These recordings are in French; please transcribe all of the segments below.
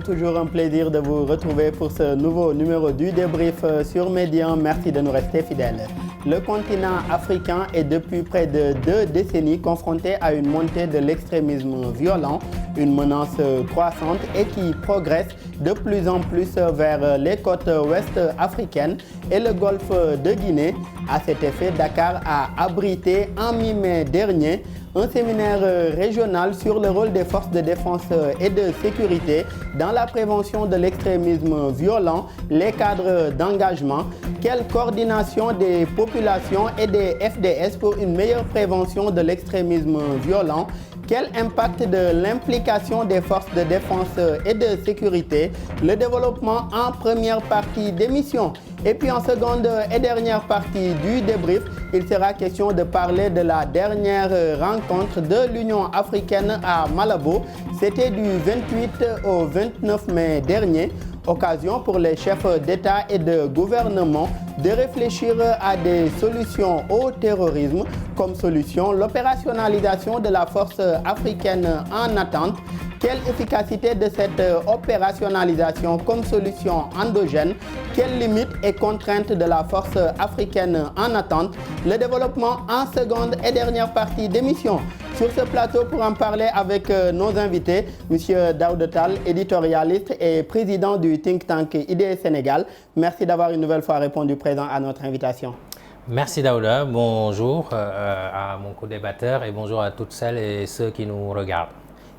comme toujours un plaisir de vous retrouver pour ce nouveau numéro du débrief sur Média. Merci de nous rester fidèles. Le continent africain est depuis près de 2 décennies confronté à une montée de l'extrémisme violent, une menace croissante et qui progresse de plus en plus vers les côtes ouest africaines et le golfe de Guinée. À cet effet, Dakar a abrité en mi-mai dernier un séminaire régional sur le rôle des forces de défense et de sécurité dans la prévention de l'extrémisme violent, les cadres d'engagement, quelle coordination des populations et des FDS pour une meilleure prévention de l'extrémisme violent, quel impact de l'implication des forces de défense et de sécurité, le développement en première partie d'émission. Et puis en seconde et dernière partie du débrief, il sera question de parler de la dernière rencontre de l'Union africaine à Malabo. C'était du 28 au 29 mai dernier. Occasion pour les chefs d'État et de gouvernement de réfléchir à des solutions au terrorisme. Comme solution, l'opérationnalisation de la force africaine en attente. Quelle efficacité de cette opérationnalisation comme solution endogène? Quelles limites et contraintes de la force africaine en attente? Le développement en seconde et dernière partie d'émission. Sur ce plateau, pour en parler avec nos invités, M. Daouda Tall, éditorialiste et président du think tank IDES Sénégal. Merci d'avoir une nouvelle fois répondu présent à notre invitation. Merci Daouda, bonjour à mon co-débatteur et bonjour à toutes celles et ceux qui nous regardent.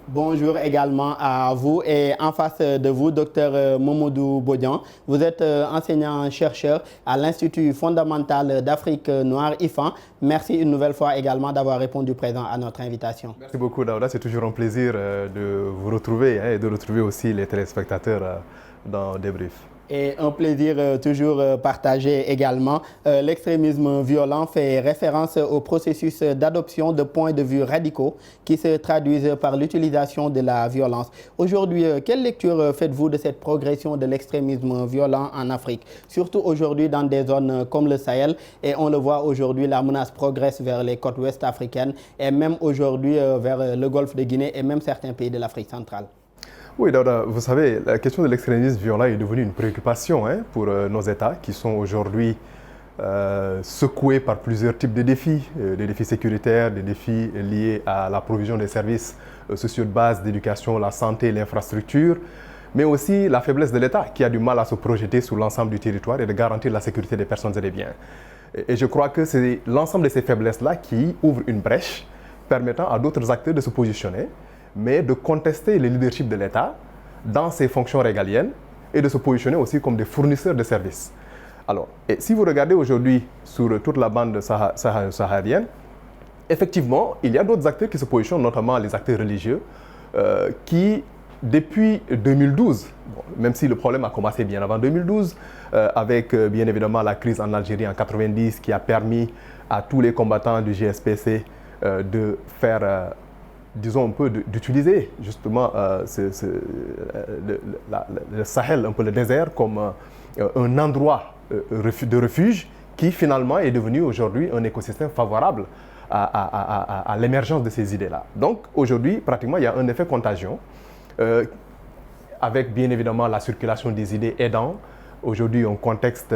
Bonjour également à vous et en face de vous, Dr Momodou Bodian. Vous êtes enseignant-chercheur à l'Institut fondamental d'Afrique noire, IFAN. Merci une nouvelle fois également d'avoir répondu présent à notre invitation. Merci beaucoup Daouda, c'est toujours un plaisir de vous retrouver et de retrouver aussi les téléspectateurs dans Débrief. Et un plaisir toujours partagé également. L'extrémisme violent fait référence au processus d'adoption de points de vue radicaux qui se traduisent par l'utilisation de la violence. Aujourd'hui, quelle lecture faites-vous de cette progression de l'extrémisme violent en Afrique? Surtout aujourd'hui dans des zones comme le Sahel. Et on le voit aujourd'hui, la menace progresse vers les côtes ouest africaines et même aujourd'hui vers le golfe de Guinée et même certains pays de l'Afrique centrale. Oui, Daouda, vous savez, la question de l'extrémisme violent est devenue une préoccupation pour nos États qui sont aujourd'hui secoués par plusieurs types de défis, des défis sécuritaires, des défis liés à la provision des services sociaux de base, d'éducation, la santé, l'infrastructure, mais aussi la faiblesse de l'État qui a du mal à se projeter sur l'ensemble du territoire et de garantir la sécurité des personnes et des biens. Et je crois que c'est l'ensemble de ces faiblesses-là qui ouvrent une brèche permettant à d'autres acteurs de se positionner, mais de contester le leadership de l'État dans ses fonctions régaliennes et de se positionner aussi comme des fournisseurs de services. Alors, et si vous regardez aujourd'hui sur toute la bande saharienne, effectivement, il y a d'autres acteurs qui se positionnent, notamment les acteurs religieux, qui, depuis 2012, même si le problème a commencé bien avant 2012, avec bien évidemment la crise en Algérie en 90 qui a permis à tous les combattants du GSPC de faire... disons un peu d'utiliser justement le Sahel, un peu le désert, comme un endroit de refuge qui finalement est devenu aujourd'hui un écosystème favorable à l'émergence de ces idées-là. Donc aujourd'hui, pratiquement, il y a un effet contagion avec bien évidemment la circulation des idées aidant. Aujourd'hui, un contexte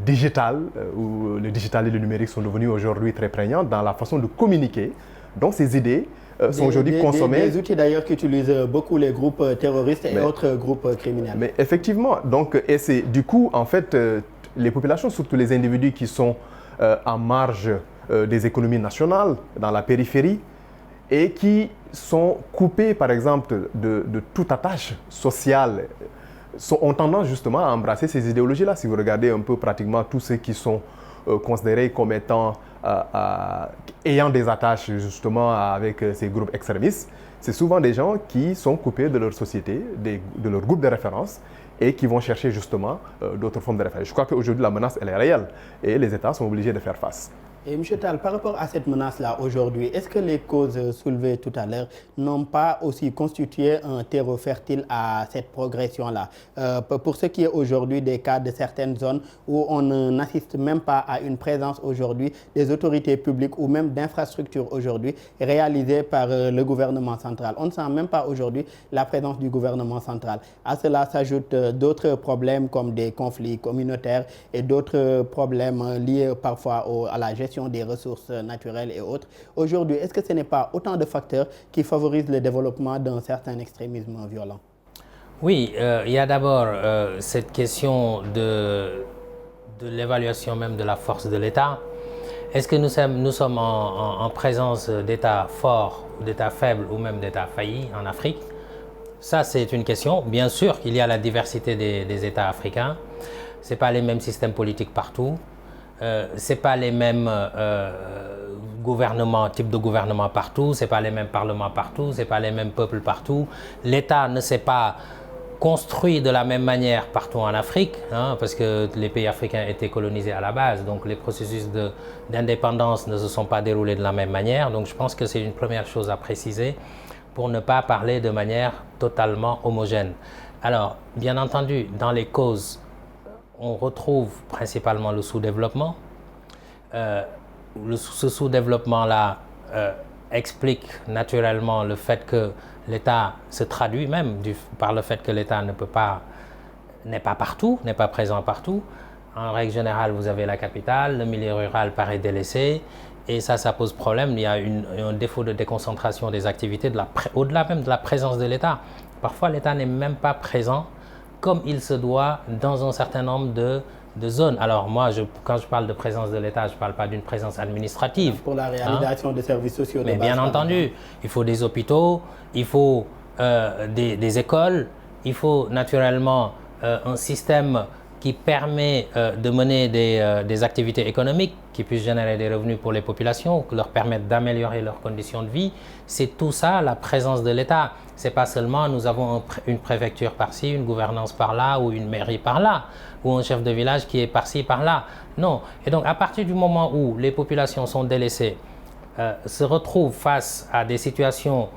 digital où le digital et le numérique sont devenus aujourd'hui très prégnants dans la façon de communiquer. Donc ces idées sont aujourd'hui consommées. Des outils d'ailleurs qu'utilisent beaucoup les groupes terroristes et autres groupes criminels. Mais effectivement, donc, et c'est du coup en fait les populations, surtout les individus qui sont en marge des économies nationales, dans la périphérie, et qui sont coupés par exemple de toute attache sociale, ont tendance justement à embrasser ces idéologies-là. Si vous regardez un peu pratiquement tous ceux qui sont considérés comme étant ayant des attaches justement avec ces groupes extrémistes, c'est souvent des gens qui sont coupés de leur société, de leur groupe de référence et qui vont chercher justement d'autres formes de référence. Je crois qu'aujourd'hui la menace elle est réelle et les États sont obligés de faire face. Et M. Tal, par rapport à cette menace-là aujourd'hui, est-ce que les causes soulevées tout à l'heure n'ont pas aussi constitué un terreau fertile à cette progression-là? Pour ce qui est aujourd'hui des cas de certaines zones où on n'assiste même pas à une présence aujourd'hui des autorités publiques ou même d'infrastructures aujourd'hui réalisées par le gouvernement central. On ne sent même pas aujourd'hui la présence du gouvernement central. À cela s'ajoutent d'autres problèmes comme des conflits communautaires et d'autres problèmes liés parfois à la gestion des ressources naturelles et autres. Aujourd'hui, est-ce que ce n'est pas autant de facteurs qui favorisent le développement d'un certain extrémisme violent? Oui, il y a d'abord cette question de l'évaluation même de la force de l'État. Est-ce que nous sommes en présence d'États forts, d'États faibles ou même d'États faillis en Afrique? Ça, c'est une question. Bien sûr qu'il y a la diversité des États africains. Ce n'est pas les mêmes systèmes politiques partout. Ce n'est pas les mêmes types de gouvernement partout, ce n'est pas les mêmes parlements partout, ce n'est pas les mêmes peuples partout. L'État ne s'est pas construit de la même manière partout en Afrique, hein, parce que les pays africains étaient colonisés à la base, donc les processus d'indépendance ne se sont pas déroulés de la même manière. Donc je pense que c'est une première chose à préciser pour ne pas parler de manière totalement homogène. Alors, bien entendu, dans les causes, on retrouve principalement le sous-développement. Ce sous-développement-là explique naturellement le fait que l'État se traduit même par le fait que l'État n'est pas partout, n'est pas présent partout. En règle générale, vous avez la capitale, le milieu rural paraît délaissé, et ça pose problème. Il y a un défaut de déconcentration des activités, au-delà même de la présence de l'État. Parfois, l'État n'est même pas présent comme il se doit dans un certain nombre de zones. Alors moi, quand je parle de présence de l'État, je ne parle pas d'une présence administrative. Pour la réalisation des services sociaux de base. Mais bien entendu, il faut des hôpitaux, il faut des écoles, il faut naturellement un système qui permet de mener des activités économiques qui puissent générer des revenus pour les populations, qui leur permettent d'améliorer leurs conditions de vie. C'est tout ça, la présence de l'État. Ce n'est pas seulement nous avons une préfecture par-ci, une gouvernance par-là, ou une mairie par-là, ou un chef de village qui est par-ci, par-là. Non. Et donc, à partir du moment où les populations sont délaissées, se retrouvent face à des situations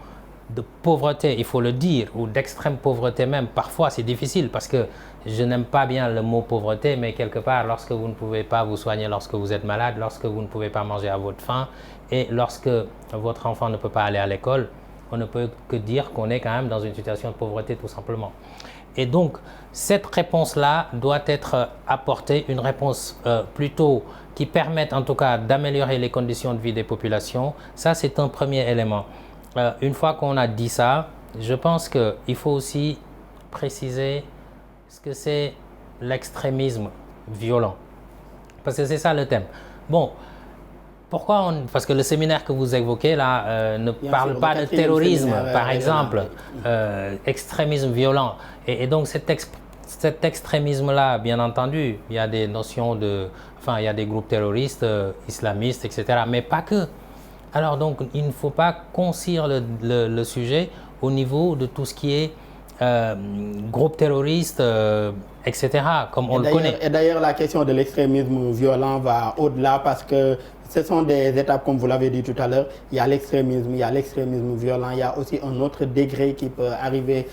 de pauvreté, il faut le dire, ou d'extrême pauvreté même, parfois c'est difficile parce que je n'aime pas bien le mot pauvreté, mais quelque part, lorsque vous ne pouvez pas vous soigner lorsque vous êtes malade, lorsque vous ne pouvez pas manger à votre faim, et lorsque votre enfant ne peut pas aller à l'école, on ne peut que dire qu'on est quand même dans une situation de pauvreté tout simplement. Et donc, cette réponse-là doit être apportée, une réponse plutôt qui permette en tout cas d'améliorer les conditions de vie des populations. Ça, c'est un premier élément. Une fois qu'on a dit ça, je pense qu'il faut aussi préciser ce que c'est l'extrémisme violent. Parce que c'est ça le thème. Bon, pourquoi parce que le séminaire que vous évoquez là ne parle pas de terrorisme, par exemple, extrémisme violent. Et donc cet extrémisme-là, bien entendu, il y a des notions il y a des groupes terroristes, islamistes, etc., mais pas que. Alors donc, il ne faut pas concire le sujet au niveau de tout ce qui est groupe terroriste, etc., comme on le connaît. Et d'ailleurs, la question de l'extrémisme violent va au-delà parce que ce sont des étapes, comme vous l'avez dit tout à l'heure. Il y a l'extrémisme violent, il y a aussi un autre degré qui peut arriver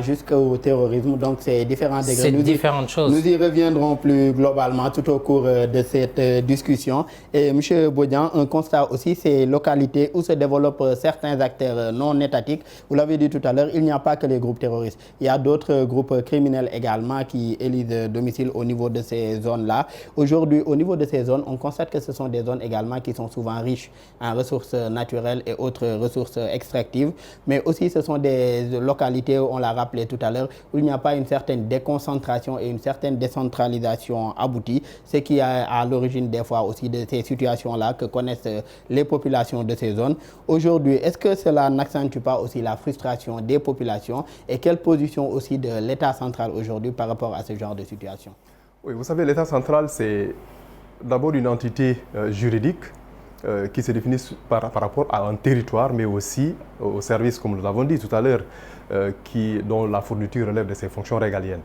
jusqu'au terrorisme. Donc, c'est différents degrés. C'est différentes choses. Nous y reviendrons plus globalement tout au cours de cette discussion. Et M. Bodian, un constat aussi, c'est localités où se développent certains acteurs non étatiques. Vous l'avez dit tout à l'heure, il n'y a pas que les groupes terroristes. Il y a d'autres groupes criminels également qui élisent domicile au niveau de ces zones-là. Aujourd'hui, au niveau de ces zones, on constate que ce sont des zones également qui sont souvent riches en ressources naturelles et autres ressources extractives, mais aussi ce sont des localités, on l'a rappelé tout à l'heure, où il n'y a pas une certaine déconcentration et une certaine décentralisation aboutie, ce qui est à l'origine des fois aussi de ces situations-là que connaissent les populations de ces zones. Aujourd'hui, est-ce que cela n'accentue pas aussi la frustration des populations et quelle position aussi de l'État central aujourd'hui par rapport à ce genre de situation? Oui, vous savez, l'État central, c'est d'abord une entité juridique qui se définit par rapport à un territoire, mais aussi aux services, comme nous l'avons dit tout à l'heure, dont la fourniture relève de ses fonctions régaliennes.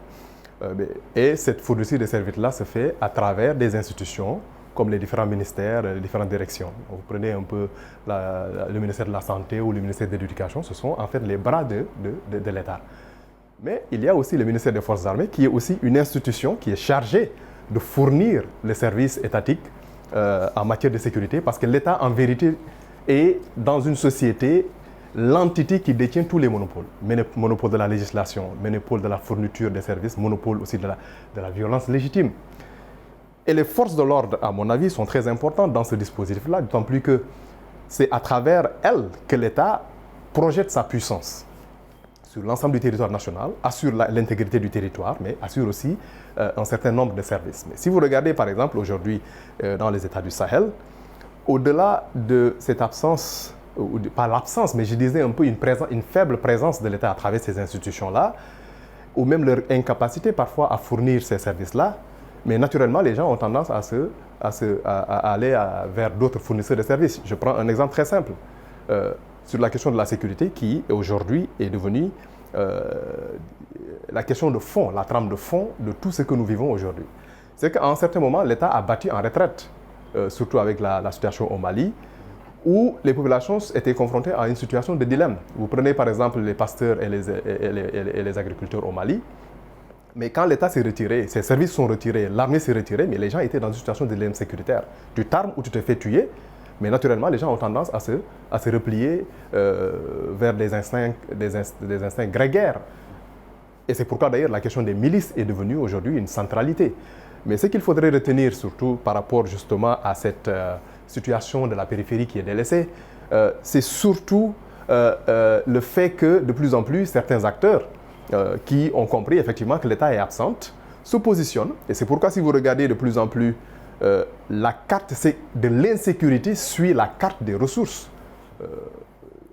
Et cette fourniture de services-là se fait à travers des institutions comme les différents ministères, les différentes directions. Vous prenez un peu le ministère de la Santé ou le ministère de l'Éducation, ce sont en fait les bras de l'État. Mais il y a aussi le ministère des Forces armées qui est aussi une institution qui est chargée de fournir les services étatiques en matière de sécurité parce que l'État en vérité est dans une société l'entité qui détient tous les monopoles. Monopole de la législation, monopole de la fourniture des services, monopole aussi de la violence légitime. Et les forces de l'ordre, à mon avis, sont très importantes dans ce dispositif-là, d'autant plus que c'est à travers elles que l'État projette sa puissance sur l'ensemble du territoire national, assure l'intégrité du territoire, mais assure aussi un certain nombre de services. Mais si vous regardez, par exemple, aujourd'hui, dans les États du Sahel, au-delà de cette absence, pas l'absence, mais je disais un peu une faible présence de l'État à travers ces institutions-là, ou même leur incapacité parfois à fournir ces services-là, mais naturellement, les gens ont tendance à aller vers d'autres fournisseurs de services. Je prends un exemple très simple sur la question de la sécurité qui, aujourd'hui, est devenue la question de fond, la trame de fond de tout ce que nous vivons aujourd'hui. C'est qu'à un certain moment, l'État a battu en retraite, surtout avec la situation au Mali, où les populations étaient confrontées à une situation de dilemme. Vous prenez par exemple les pasteurs et les agriculteurs au Mali, mais quand l'État s'est retiré, ses services sont retirés, l'armée s'est retirée, mais les gens étaient dans une situation de dilemme sécuritaire. Tu t'armes ou tu te fais tuer, mais naturellement les gens ont tendance à se replier vers des instincts grégaires. Et c'est pourquoi d'ailleurs la question des milices est devenue aujourd'hui une centralité. Mais ce qu'il faudrait retenir surtout par rapport justement à cette situation de la périphérie qui est délaissée, c'est surtout le fait que de plus en plus certains acteurs qui ont compris effectivement que l'État est absent se positionnent. Et c'est pourquoi si vous regardez de plus en plus la carte de l'insécurité suit la carte des ressources.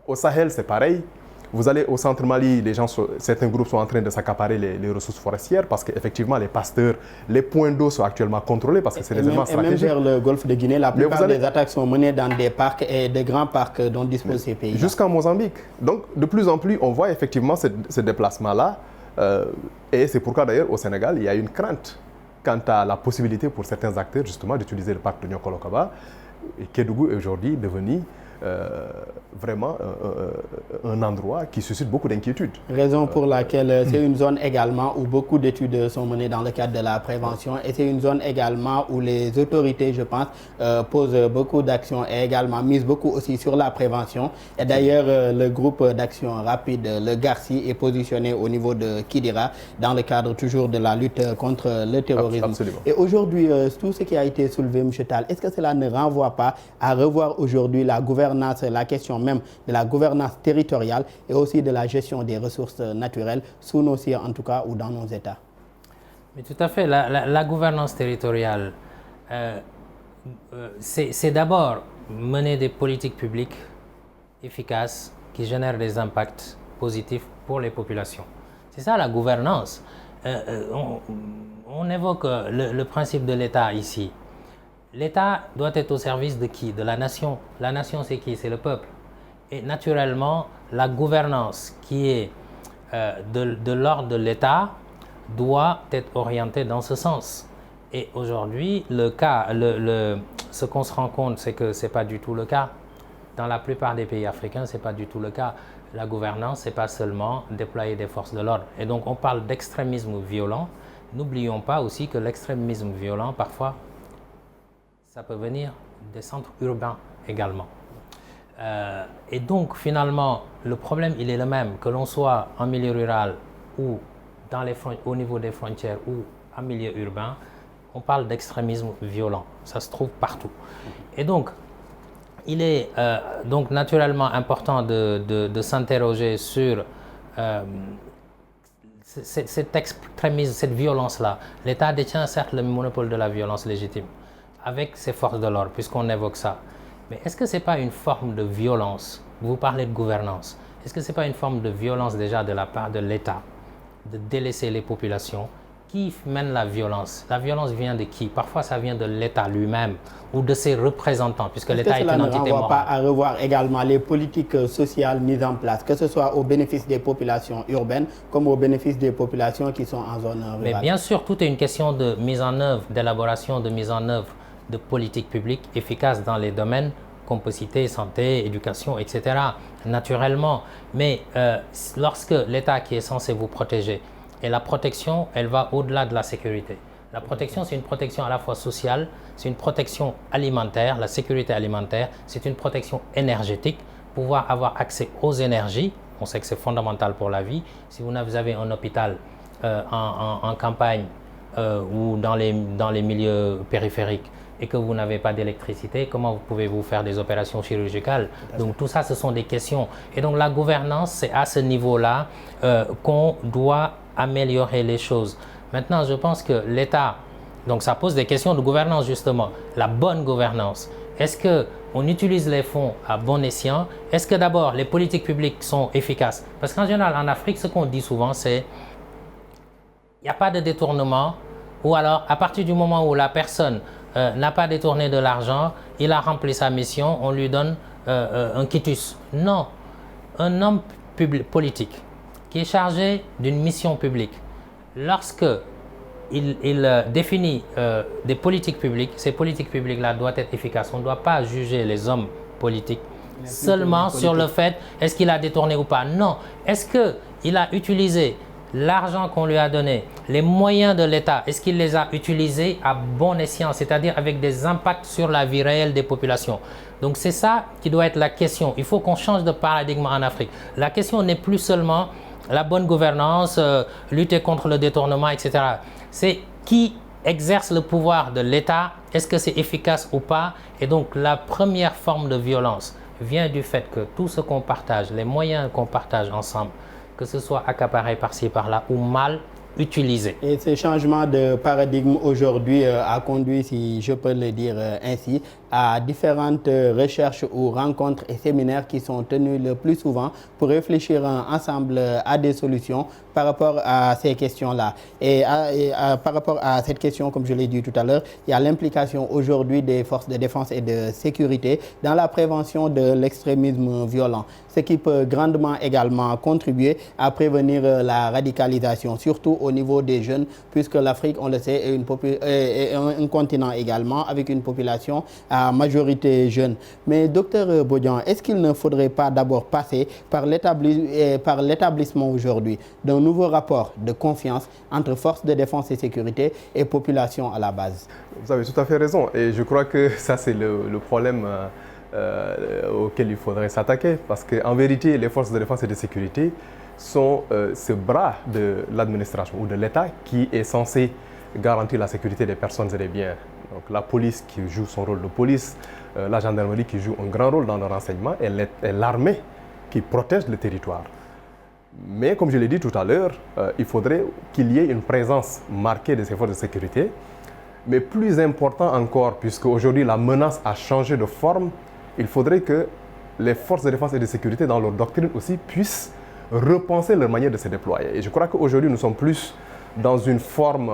Au Sahel, c'est pareil. Vous allez au centre Mali, certains groupes sont en train de s'accaparer les ressources forestières parce qu'effectivement, les pasteurs, les points d'eau sont actuellement contrôlés parce que c'est des éléments stratégiques. Et même vers le golfe de Guinée, la plupart des attaques sont menées dans des parcs et des grands parcs dont disposent ces pays. Jusqu'en Mozambique. Donc, de plus en plus, on voit effectivement ce déplacement-là. Et c'est pourquoi d'ailleurs, au Sénégal, il y a une crainte quant à la possibilité pour certains acteurs, justement, d'utiliser le parc de Niokolo-Kaba. Et Kédougou est aujourd'hui devenu vraiment un endroit qui suscite beaucoup d'inquiétudes. Raison pour laquelle c'est une zone également où beaucoup d'études sont menées dans le cadre de la prévention et c'est une zone également où les autorités, je pense, posent beaucoup d'actions et également misent beaucoup aussi sur la prévention. Et d'ailleurs, le groupe d'action rapide, le GARCI, est positionné au niveau de Kidira dans le cadre toujours de la lutte contre le terrorisme. Absolument. Et aujourd'hui, tout ce qui a été soulevé, M. Tall, est-ce que cela ne renvoie pas à revoir aujourd'hui la gouvernance, la question même de la gouvernance territoriale et aussi de la gestion des ressources naturelles sous nos cieux en tout cas ou dans nos États? Mais tout à fait, la gouvernance territoriale, c'est d'abord mener des politiques publiques efficaces qui génèrent des impacts positifs pour les populations. C'est ça la gouvernance. On évoque le principe de l'État ici. L'État doit être au service de qui? De la nation. La nation, c'est qui? C'est le peuple. Et naturellement, la gouvernance qui est de l'ordre de l'État doit être orientée dans ce sens. Et aujourd'hui, ce qu'on se rend compte, c'est que ce n'est pas du tout le cas. Dans la plupart des pays africains, ce n'est pas du tout le cas. La gouvernance, ce n'est pas seulement déployer des forces de l'ordre. Et donc, on parle d'extrémisme violent. N'oublions pas aussi que l'extrémisme violent, parfois, ça peut venir des centres urbains également. Et donc, finalement, le problème, il est le même, que l'on soit en milieu rural ou au niveau des frontières ou en milieu urbain, on parle d'extrémisme violent. Ça se trouve partout. Et donc, il est donc naturellement important de s'interroger sur cet extrémisme, cette violence-là. L'État détient certes le monopole de la violence légitime, avec ses forces de l'ordre, puisqu'on évoque ça. Mais est-ce que ce n'est pas une forme de violence? Vous parlez de gouvernance. Est-ce que ce n'est pas une forme de violence déjà de la part de l'État, de délaisser les populations? Qui mène la violence? La violence vient de qui? Parfois, ça vient de l'État lui-même ou de ses représentants, puisque l'État est une entité morale. Est-ce que cela ne renvoie pas à revoir également les politiques sociales mises en place, que ce soit au bénéfice des populations urbaines comme au bénéfice des populations qui sont en zone rurale? Mais bien sûr, tout est une question de mise en œuvre, d'élaboration, de mise en œuvre de politiques publiques efficaces dans les domaines qu'on peut citer, santé, éducation, etc. naturellement. Mais lorsque l'État qui est censé vous protéger, et la protection, elle va au-delà de la sécurité. La protection, c'est une protection à la fois sociale, c'est une protection alimentaire, la sécurité alimentaire, c'est une protection énergétique, pouvoir avoir accès aux énergies, on sait que c'est fondamental pour la vie. Si vous avez un hôpital en campagne ou dans les milieux périphériques, et que vous n'avez pas d'électricité, comment pouvez-vous faire des opérations chirurgicales? Donc tout ça, ce sont des questions. Et donc la gouvernance, c'est à ce niveau-là qu'on doit améliorer les choses. Maintenant, je pense que l'État, donc ça pose des questions de gouvernance justement, la bonne gouvernance. Est-ce qu'on utilise les fonds à bon escient? Est-ce que d'abord les politiques publiques sont efficaces? Parce qu'en général, en Afrique, ce qu'on dit souvent, c'est il n'y a pas de détournement, ou alors à partir du moment où la personne n'a pas détourné de l'argent, il a rempli sa mission, on lui donne un quitus. Non, un homme politique qui est chargé d'une mission publique, lorsque il définit des politiques publiques, ces politiques publiques-là doivent être efficaces. On ne doit pas juger les hommes politiques seulement sur le fait est-ce qu'il a détourné ou pas. Non, est-ce qu'il a utilisé l'argent qu'on lui a donné, les moyens de l'État, est-ce qu'il les a utilisés à bon escient, c'est-à-dire avec des impacts sur la vie réelle des populations? Donc c'est ça qui doit être la question. Il faut qu'on change de paradigme en Afrique. La question n'est plus seulement la bonne gouvernance, lutter contre le détournement, etc. C'est qui exerce le pouvoir de l'État, est-ce que c'est efficace ou pas? Et donc la première forme de violence vient du fait que tout ce qu'on partage, les moyens qu'on partage ensemble, que ce soit accaparé par-ci, par-là ou mal utilisé. Et ce changement de paradigme aujourd'hui a conduit, si je peux le dire ainsi, à différentes recherches ou rencontres et séminaires qui sont tenus le plus souvent pour réfléchir ensemble à des solutions par rapport à ces questions-là. Et par rapport à cette question, comme je l'ai dit tout à l'heure, il y a l'implication aujourd'hui des forces de défense et de sécurité dans la prévention de l'extrémisme violent, ce qui peut grandement également contribuer à prévenir la radicalisation, surtout au niveau des jeunes, puisque l'Afrique, on le sait, est un continent également avec une population à majorité jeune. Mais docteur Bodian, est-ce qu'il ne faudrait pas d'abord passer par l'établissement aujourd'hui d'un nouveau rapport de confiance entre forces de défense et sécurité et population à la base? Vous avez tout à fait raison et je crois que ça c'est le problème auquel il faudrait s'attaquer parce qu'en vérité les forces de défense et de sécurité sont ce bras de l'administration ou de l'État qui est censé garantir la sécurité des personnes et des biens. Donc la police qui joue son rôle de police, la gendarmerie qui joue un grand rôle dans le renseignement et l'armée qui protège le territoire. Mais comme je l'ai dit tout à l'heure, il faudrait qu'il y ait une présence marquée de ces forces de sécurité. Mais plus important encore, puisque aujourd'hui la menace a changé de forme, il faudrait que les forces de défense et de sécurité dans leur doctrine aussi puissent repenser leur manière de se déployer. Et je crois qu'aujourd'hui nous sommes plus dans une forme,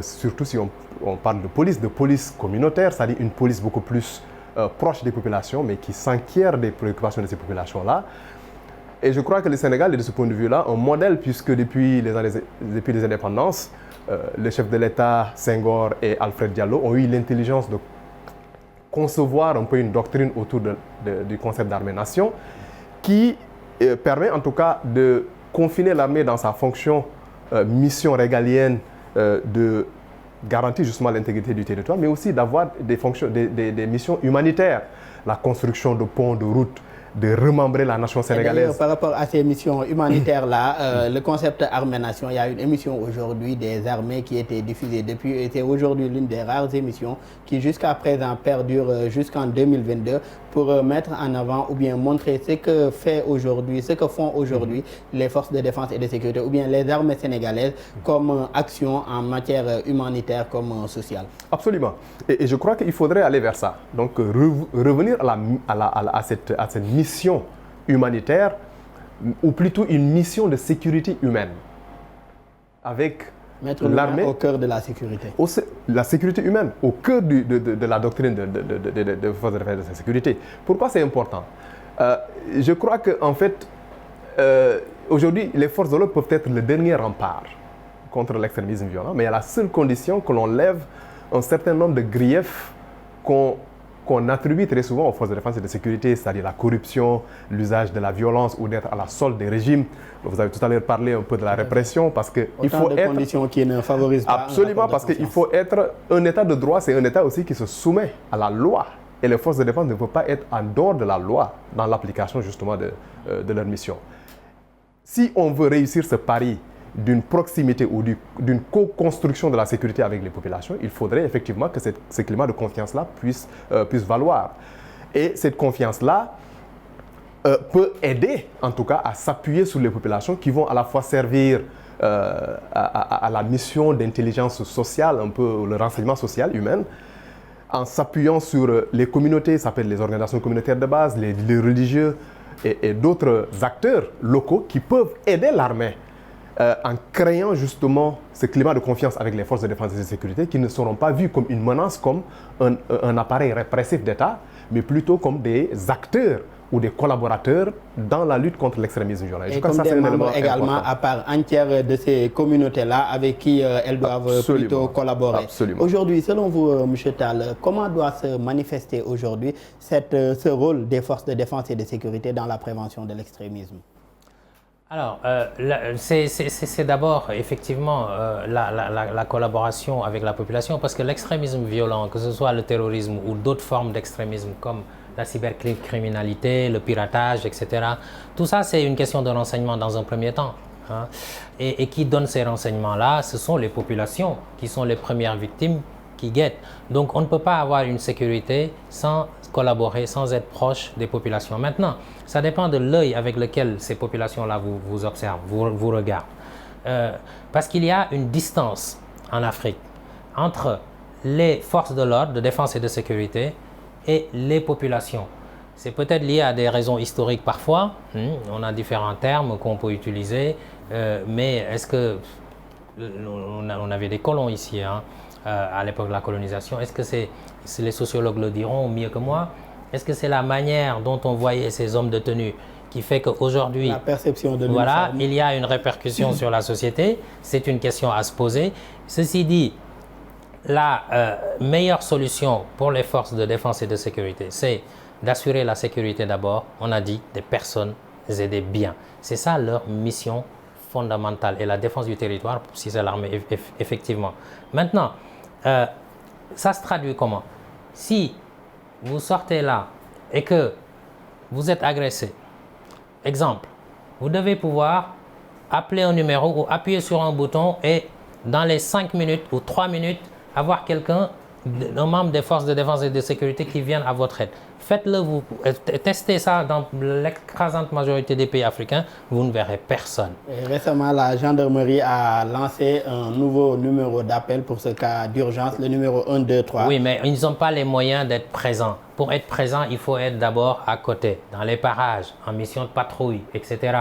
surtout si on parle de police communautaire, c'est-à-dire une police beaucoup plus proche des populations, mais qui s'enquiert des préoccupations de ces populations-là. Et je crois que le Sénégal est de ce point de vue-là un modèle, puisque depuis les indépendances, le chef de l'État, Senghor et Alfred Diallo, ont eu l'intelligence de concevoir un peu une doctrine autour du concept d'armée-nation qui permet en tout cas de confiner l'armée dans sa fonction mission régalienne de garantir justement l'intégrité du territoire, mais aussi d'avoir des missions humanitaires, la construction de ponts, de routes, de remembrer la nation sénégalaise. Par rapport à ces missions humanitaires-là, le concept armée-nation, il y a une émission aujourd'hui des armées qui a été diffusée depuis, et c'est aujourd'hui l'une des rares émissions qui jusqu'à présent perdure jusqu'en 2022 pour mettre en avant ou bien montrer ce que font aujourd'hui les forces de défense et de sécurité ou bien les armées sénégalaises comme action en matière humanitaire comme sociale. Absolument. Et je crois qu'il faudrait aller vers ça. Donc revenir à cette mission humanitaire ou plutôt une mission de sécurité humaine avec mettre l'armée au cœur de la sécurité. La sécurité humaine, au cœur de la doctrine de forces de défense et de sécurité. Pourquoi c'est important? Je crois qu'en fait, aujourd'hui, les forces de l'ordre peuvent être le dernier rempart contre l'extrémisme violent, mais à la seule condition que l'on lève un certain nombre de griefs qu'on attribue très souvent aux forces de défense et de sécurité, c'est-à-dire la corruption, l'usage de la violence ou d'être à la solde des régimes. Vous avez tout à l'heure parlé un peu de la répression parce que il faut être conditions qui ne favorisent pas absolument parce qu'il faut être un État de droit, c'est un État aussi qui se soumet à la loi. Et les forces de défense ne peuvent pas être en dehors de la loi dans l'application justement de leur mission. Si on veut réussir ce pari d'une proximité ou d'une co-construction de la sécurité avec les populations, il faudrait effectivement que ce climat de confiance-là puisse valoir. Et cette confiance-là peut aider, en tout cas, à s'appuyer sur les populations qui vont à la fois servir à la mission d'intelligence sociale, un peu le renseignement social humain, en s'appuyant sur les communautés, ça s'appelle les organisations communautaires de base, les religieux et d'autres acteurs locaux qui peuvent aider l'armée en créant justement ce climat de confiance avec les forces de défense et de sécurité qui ne seront pas vus comme une menace, comme un appareil répressif d'État, mais plutôt comme des acteurs ou des collaborateurs dans la lutte contre l'extrémisme violent. Et comme des membres également à part entière de ces communautés-là avec qui elles doivent plutôt collaborer. Absolument. Aujourd'hui, selon vous, M. Tall, comment doit se manifester aujourd'hui ce rôle des forces de défense et de sécurité dans la prévention de l'extrémisme? Alors, c'est d'abord effectivement la collaboration avec la population parce que l'extrémisme violent, que ce soit le terrorisme ou d'autres formes d'extrémisme comme la cybercriminalité, le piratage, etc. Tout ça, c'est une question de renseignement dans un premier temps. Hein. Et qui donne ces renseignements-là, ce sont les populations qui sont les premières victimes qui guettent. Donc, on ne peut pas avoir une sécurité sans collaborer, sans être proche des populations. Maintenant, ça dépend de l'œil avec lequel ces populations-là vous observent, vous regardent. Parce qu'il y a une distance en Afrique entre les forces de l'ordre, de défense et de sécurité, et les populations. C'est peut-être lié à des raisons historiques parfois. On a différents termes qu'on peut utiliser, mais est-ce que on avait des colons ici à l'époque de la colonisation? Est-ce que les sociologues le diront mieux que moi? Est-ce que c'est la manière dont on voyait ces hommes de tenue qui fait qu'aujourd'hui, la perception de voilà, il y a une répercussion sur la société? C'est une question à se poser. Ceci dit, la meilleure solution pour les forces de défense et de sécurité, c'est d'assurer la sécurité d'abord, on a dit, des personnes et des biens. C'est ça leur mission fondamentale et la défense du territoire, si c'est l'armée, effectivement. Maintenant, ça se traduit comment? Si vous sortez là et que vous êtes agressé, exemple, vous devez pouvoir appeler un numéro ou appuyer sur un bouton et dans les 5 minutes ou 3 minutes, avoir quelqu'un, un membre des forces de défense et de sécurité qui vienne à votre aide. Faites-le, vous testez ça dans l'écrasante majorité des pays africains, vous ne verrez personne. Et récemment, la gendarmerie a lancé un nouveau numéro d'appel pour ce cas d'urgence, le numéro 123. Oui, mais ils n'ont pas les moyens d'être présents. Pour être présent, il faut être d'abord à côté, dans les parages, en mission de patrouille, etc.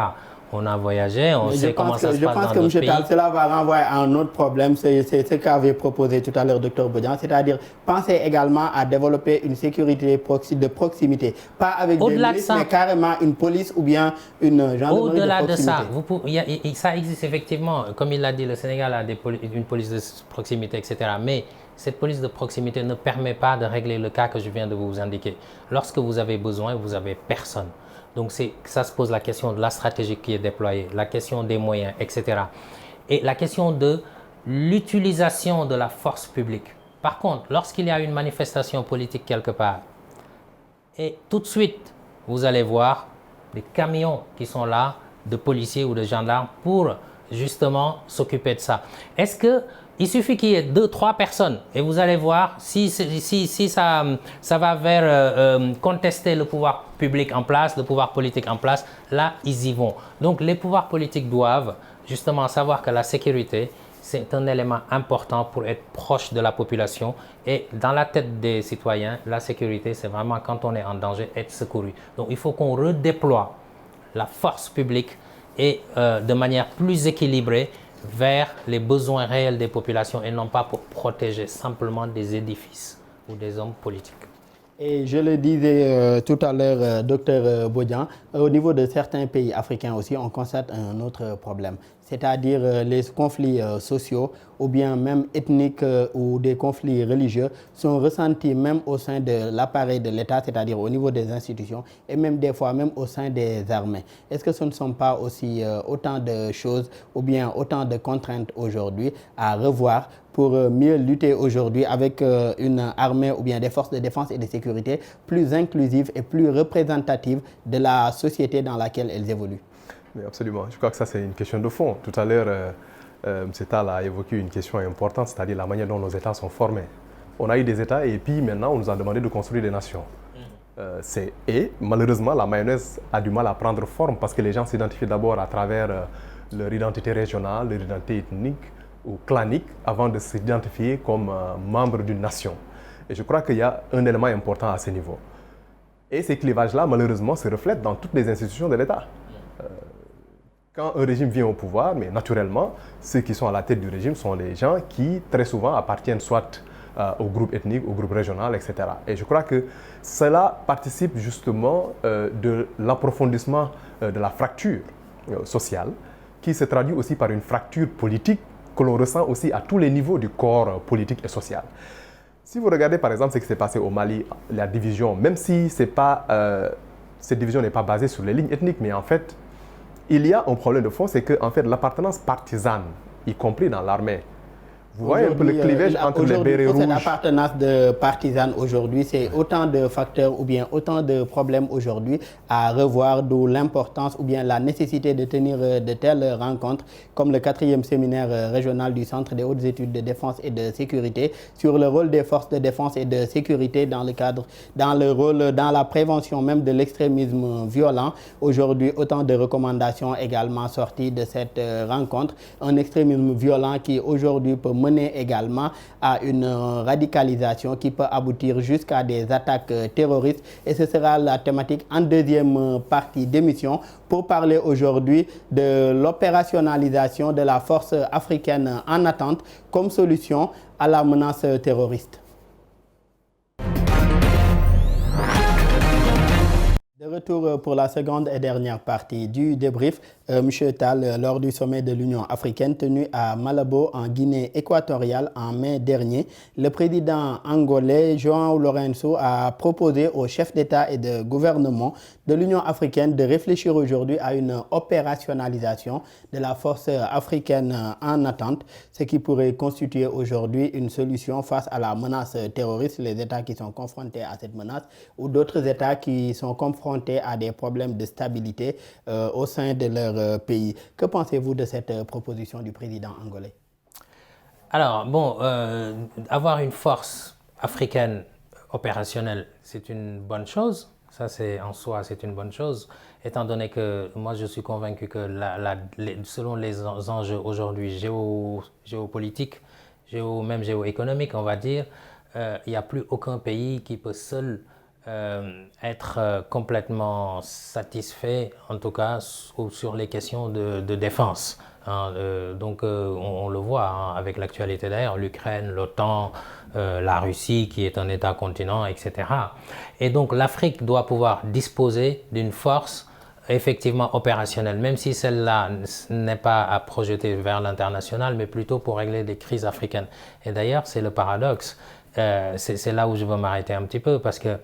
On a voyagé, on sait comment ça se passe dans d'autres pays. Je pense que M. Tall, cela va renvoyer à un autre problème, c'est ce qu'avait proposé tout à l'heure Dr Bodian, c'est-à-dire penser également à développer une sécurité de proximité, pas avec des milices, mais carrément une police ou bien une gendarmerie au-delà de proximité. De ça, ça existe effectivement, comme il l'a dit, le Sénégal a une police de proximité, etc. Mais cette police de proximité ne permet pas de régler le cas que je viens de vous indiquer. Lorsque vous avez besoin, vous n'avez personne. Donc, ça se pose la question de la stratégie qui est déployée, la question des moyens, etc. Et la question de l'utilisation de la force publique. Par contre, lorsqu'il y a une manifestation politique quelque part, et tout de suite, vous allez voir des camions qui sont là, de policiers ou de gendarmes, pour justement s'occuper de ça. Est-ce que il suffit qu'il y ait 2-3 personnes et vous allez voir si ça va vers contester le pouvoir public en place, le pouvoir politique en place, là ils y vont. Donc les pouvoirs politiques doivent justement savoir que la sécurité c'est un élément important pour être proche de la population et dans la tête des citoyens, la sécurité c'est vraiment quand on est en danger, être secouru. Donc il faut qu'on redéploie la force publique et de manière plus équilibrée vers les besoins réels des populations et non pas pour protéger simplement des édifices ou des hommes politiques. Et je le disais tout à l'heure, docteur Bodian, au niveau de certains pays africains aussi, on constate un autre problème. c'est-à-dire les conflits sociaux ou bien même ethniques ou des conflits religieux sont ressentis même au sein de l'appareil de l'État, c'est-à-dire au niveau des institutions et même des fois même au sein des armées. Est-ce que ce ne sont pas aussi autant de choses ou bien autant de contraintes aujourd'hui à revoir pour mieux lutter aujourd'hui avec une armée ou bien des forces de défense et de sécurité plus inclusives et plus représentatives de la société dans laquelle elles évoluent? Mais absolument. Je crois que ça, c'est une question de fond. Tout à l'heure, M. Tal a évoqué une question importante, c'est-à-dire la manière dont nos États sont formés. On a eu des États et puis maintenant, on nous a demandé de construire des nations. Et malheureusement, la mayonnaise a du mal à prendre forme parce que les gens s'identifient d'abord à travers leur identité régionale, leur identité ethnique ou clanique avant de s'identifier comme membre d'une nation. Et je crois qu'il y a un élément important à ce niveau. Et ces clivages-là, malheureusement, se reflètent dans toutes les institutions de l'État. Quand un régime vient au pouvoir, mais naturellement, ceux qui sont à la tête du régime sont des gens qui, très souvent, appartiennent soit au groupe ethnique, au groupe régional, etc. Et je crois que cela participe justement de l'approfondissement de la fracture sociale, qui se traduit aussi par une fracture politique que l'on ressent aussi à tous les niveaux du corps politique et social. Si vous regardez par exemple ce qui s'est passé au Mali, la division, même si cette division n'est pas basée sur les lignes ethniques, mais en fait, il y a un problème de fond, c'est que en fait, l'appartenance partisane, y compris dans l'armée, vous voyez un peu le clivage entre les bérets rouges. Cette appartenance de partisane aujourd'hui, c'est autant de facteurs ou bien autant de problèmes aujourd'hui à revoir, d'où l'importance ou bien la nécessité de tenir de telles rencontres comme le 4e séminaire régional du Centre des hautes études de défense et de sécurité sur le rôle des forces de défense et de sécurité dans la prévention même de l'extrémisme violent. Aujourd'hui, autant de recommandations également sorties de cette rencontre. Un extrémisme violent qui aujourd'hui peut mener également à une radicalisation qui peut aboutir jusqu'à des attaques terroristes. Et ce sera la thématique en deuxième partie d'émission pour parler aujourd'hui de l'opérationnalisation de la force africaine en attente comme solution à la menace terroriste. De retour pour la seconde et dernière partie du débrief, Monsieur Tal, lors du sommet de l'Union africaine tenu à Malabo en Guinée équatoriale en mai dernier, le président angolais João Lourenço a proposé aux chefs d'État et de gouvernement de l'Union africaine de réfléchir aujourd'hui à une opérationnalisation de la force africaine en attente, ce qui pourrait constituer aujourd'hui une solution face à la menace terroriste, les États qui sont confrontés à cette menace ou d'autres États qui sont confrontés à des problèmes de stabilité au sein de leur pays. Que pensez-vous de cette proposition du président angolais? Alors, bon, avoir une force africaine opérationnelle, c'est une bonne chose. Ça, en soi, c'est une bonne chose, étant donné que moi, je suis convaincu que selon les enjeux aujourd'hui géopolitiques, même géoéconomiques, on va dire, il n'y a plus aucun pays qui peut seul être complètement satisfait, en tout cas sur les questions de défense. Donc on le voit avec l'actualité d'ailleurs, l'Ukraine, l'OTAN, la Russie qui est un État-continent, etc. Et donc l'Afrique doit pouvoir disposer d'une force effectivement opérationnelle, même si celle-là n'est pas à projeter vers l'international, mais plutôt pour régler des crises africaines. Et d'ailleurs, c'est le paradoxe. C'est là où je veux m'arrêter un petit peu, parce que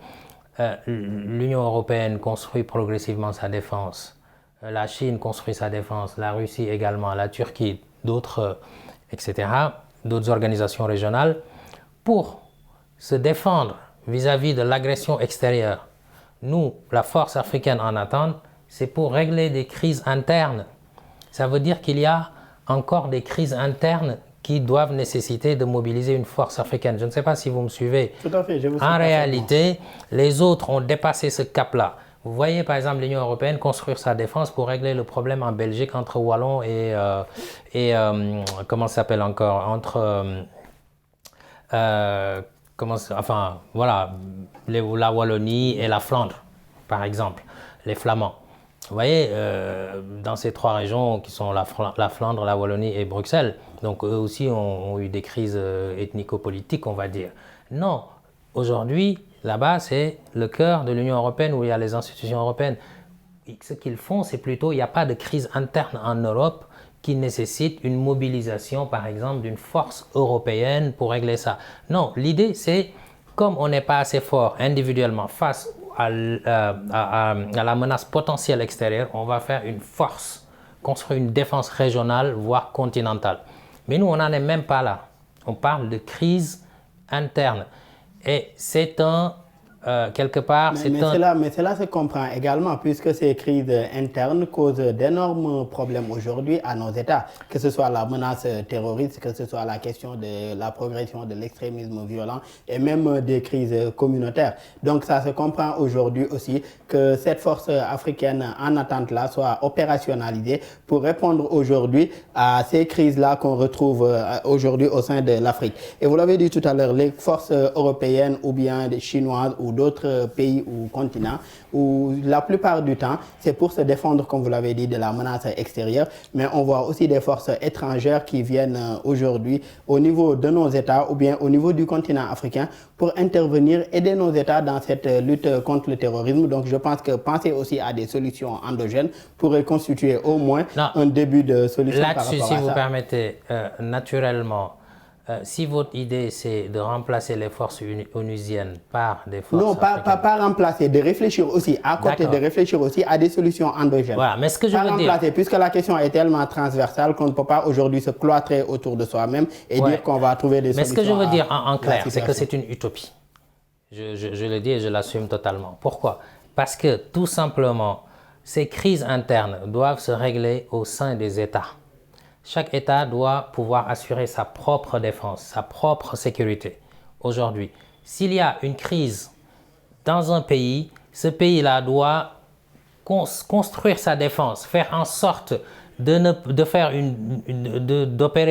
l'Union européenne construit progressivement sa défense, la Chine construit sa défense, la Russie également, la Turquie, d'autres, etc., d'autres organisations régionales, pour se défendre vis-à-vis de l'agression extérieure. Nous, la force africaine en attente, c'est pour régler des crises internes. Ça veut dire qu'il y a encore des crises internes qui doivent nécessiter de mobiliser une force africaine. Je ne sais pas si vous me suivez. Tout à fait, je vous suis. En réalité, les autres ont dépassé ce cap-là. Vous voyez par exemple l'Union européenne construire sa défense pour régler le problème en Belgique entre Wallons et comment ça s'appelle encore, entre enfin voilà, la Wallonie et la Flandre, par exemple, les Flamands. Vous voyez, dans ces trois régions qui sont la Flandre, la Wallonie et Bruxelles, donc eux aussi ont eu des crises ethnico-politiques, on va dire. Non, aujourd'hui, là-bas, c'est le cœur de l'Union européenne où il y a les institutions européennes. Ce qu'ils font, c'est plutôt, il n'y a pas de crise interne en Europe qui nécessite une mobilisation, par exemple, d'une force européenne pour régler ça. Non, l'idée, c'est, comme on n'est pas assez fort individuellement face à la menace potentielle extérieure, on va faire une force, construire une défense régionale, voire continentale. Mais nous, on n'en est même pas là. On parle de crise interne. Et c'est quelque part, mais cela se comprend également, puisque ces crises internes causent d'énormes problèmes aujourd'hui à nos États, que ce soit la menace terroriste, que ce soit la question de la progression de l'extrémisme violent et même des crises communautaires. Donc ça se comprend aujourd'hui aussi que cette force africaine en attente-là soit opérationnalisée pour répondre aujourd'hui à ces crises-là qu'on retrouve aujourd'hui au sein de l'Afrique. Et vous l'avez dit tout à l'heure, les forces européennes ou bien chinoises ou d'autres pays ou continents, où la plupart du temps, c'est pour se défendre, comme vous l'avez dit, de la menace extérieure, mais on voit aussi des forces étrangères qui viennent aujourd'hui au niveau de nos États ou bien au niveau du continent africain pour intervenir, aider nos États dans cette lutte contre le terrorisme. Donc je pense que penser aussi à des solutions endogènes pourrait constituer au moins un début de solution par rapport à ça. Là-dessus, si vous permettez, naturellement, si votre idée c'est de remplacer les forces onusiennes par des forces africaines... Non, pas remplacer, de réfléchir aussi, à côté de réfléchir aussi à des solutions endogènes. Voilà, mais ce que je veux dire... Puisque la question est tellement transversale qu'on ne peut pas aujourd'hui se cloîtrer autour de soi-même et dire qu'on va trouver des solutions. Mais ce que je veux dire en clair, c'est que c'est une utopie. Je le dis et je l'assume totalement. Pourquoi? Parce que tout simplement, ces crises internes doivent se régler au sein des États. Chaque État doit pouvoir assurer sa propre défense, sa propre sécurité. Aujourd'hui, s'il y a une crise dans un pays, ce pays-là doit construire sa défense, faire en sorte d'opérer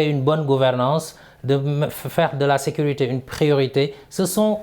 une bonne gouvernance, de faire de la sécurité une priorité. Ce sont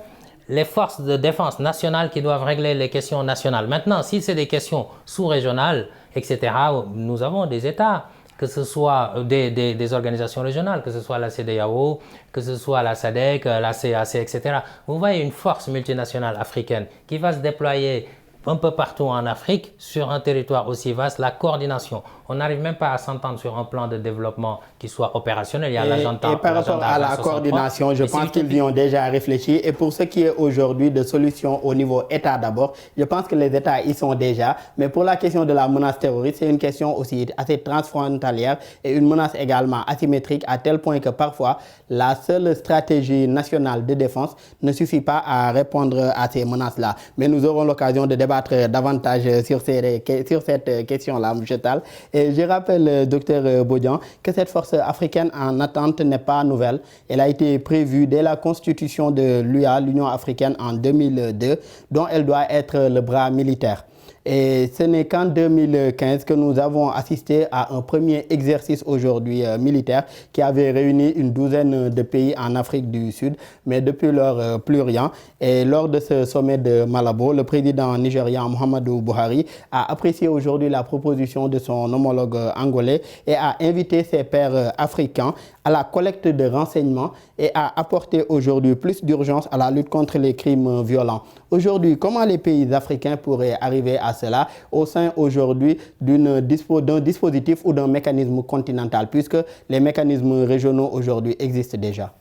les forces de défense nationales qui doivent régler les questions nationales. Maintenant, si c'est des questions sous-régionales, etc., nous avons des États, que ce soit des organisations régionales, que ce soit la CEDEAO, que ce soit la SADC, la CAC, etc. Vous voyez une force multinationale africaine qui va se déployer un peu partout en Afrique, sur un territoire aussi vaste, la coordination. On n'arrive même pas à s'entendre sur un plan de développement qui soit opérationnel. Il y a et par rapport à la coordination, je pense qu'ils y ont déjà réfléchi. Et pour ce qui est aujourd'hui de solutions au niveau État d'abord, je pense que les États y sont déjà. Mais pour la question de la menace terroriste, c'est une question aussi assez transfrontalière et une menace également asymétrique à tel point que parfois, la seule stratégie nationale de défense ne suffit pas à répondre à ces menaces-là. Mais nous aurons l'occasion de débattre davantage sur cette question-là, M. Tal. Et je rappelle, Dr Bodian, que cette force africaine en attente n'est pas nouvelle. Elle a été prévue dès la constitution de l'UA, l'Union africaine, en 2002, dont elle doit être le bras militaire. Et ce n'est qu'en 2015 que nous avons assisté à un premier exercice aujourd'hui militaire qui avait réuni une douzaine de pays en Afrique du Sud, mais depuis lors, plus rien. Et lors de ce sommet de Malabo, le président nigérian Muhammadu Buhari a apprécié aujourd'hui la proposition de son homologue angolais et a invité ses pairs africains à la collecte de renseignements et a apporté aujourd'hui plus d'urgence à la lutte contre les crimes violents. Aujourd'hui, comment les pays africains pourraient arriver à cela au sein aujourd'hui d'un dispositif ou d'un mécanisme continental, puisque les mécanismes régionaux aujourd'hui existent déjà?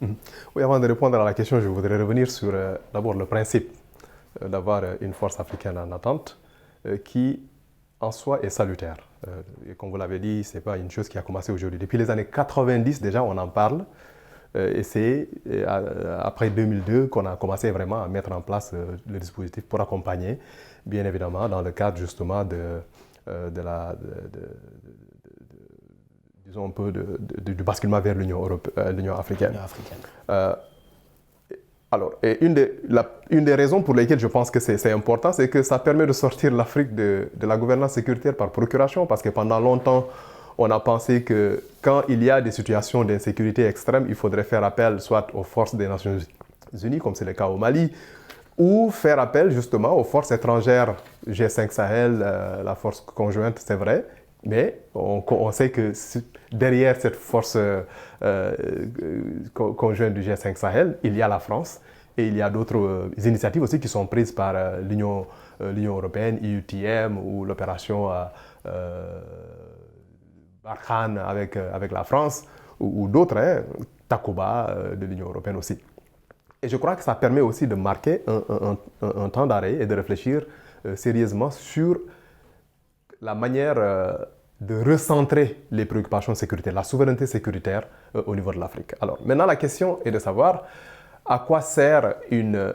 Oui, avant de répondre à la question, je voudrais revenir sur d'abord le principe d'avoir une force africaine en attente qui en soi est salutaire. Et comme vous l'avez dit, ce n'est pas une chose qui a commencé aujourd'hui. Depuis les années 90 déjà, on en parle. Et c'est après 2002 qu'on a commencé vraiment à mettre en place le dispositif pour accompagner, bien évidemment, dans le cadre justement disons un peu du basculement vers l'Union africaine. Alors, et une des raisons pour lesquelles je pense que c'est important, c'est que ça permet de sortir l'Afrique de la gouvernance sécuritaire par procuration, parce que pendant longtemps, on a pensé que quand il y a des situations d'insécurité extrême, il faudrait faire appel soit aux forces des Nations Unies, comme c'est le cas au Mali, ou faire appel justement aux forces étrangères, G5 Sahel, la force conjointe, c'est vrai, mais on sait que derrière cette force conjointe du G5 Sahel, il y a la France et il y a d'autres initiatives aussi qui sont prises par l'Union européenne, EUTM ou l'opération Barkhane avec la France ou d'autres, hein, Takuba de l'Union européenne aussi. Et je crois que ça permet aussi de marquer un temps d'arrêt et de réfléchir sérieusement sur la manière de recentrer les préoccupations sécuritaires, la souveraineté sécuritaire au niveau de l'Afrique. Alors maintenant la question est de savoir à quoi sert une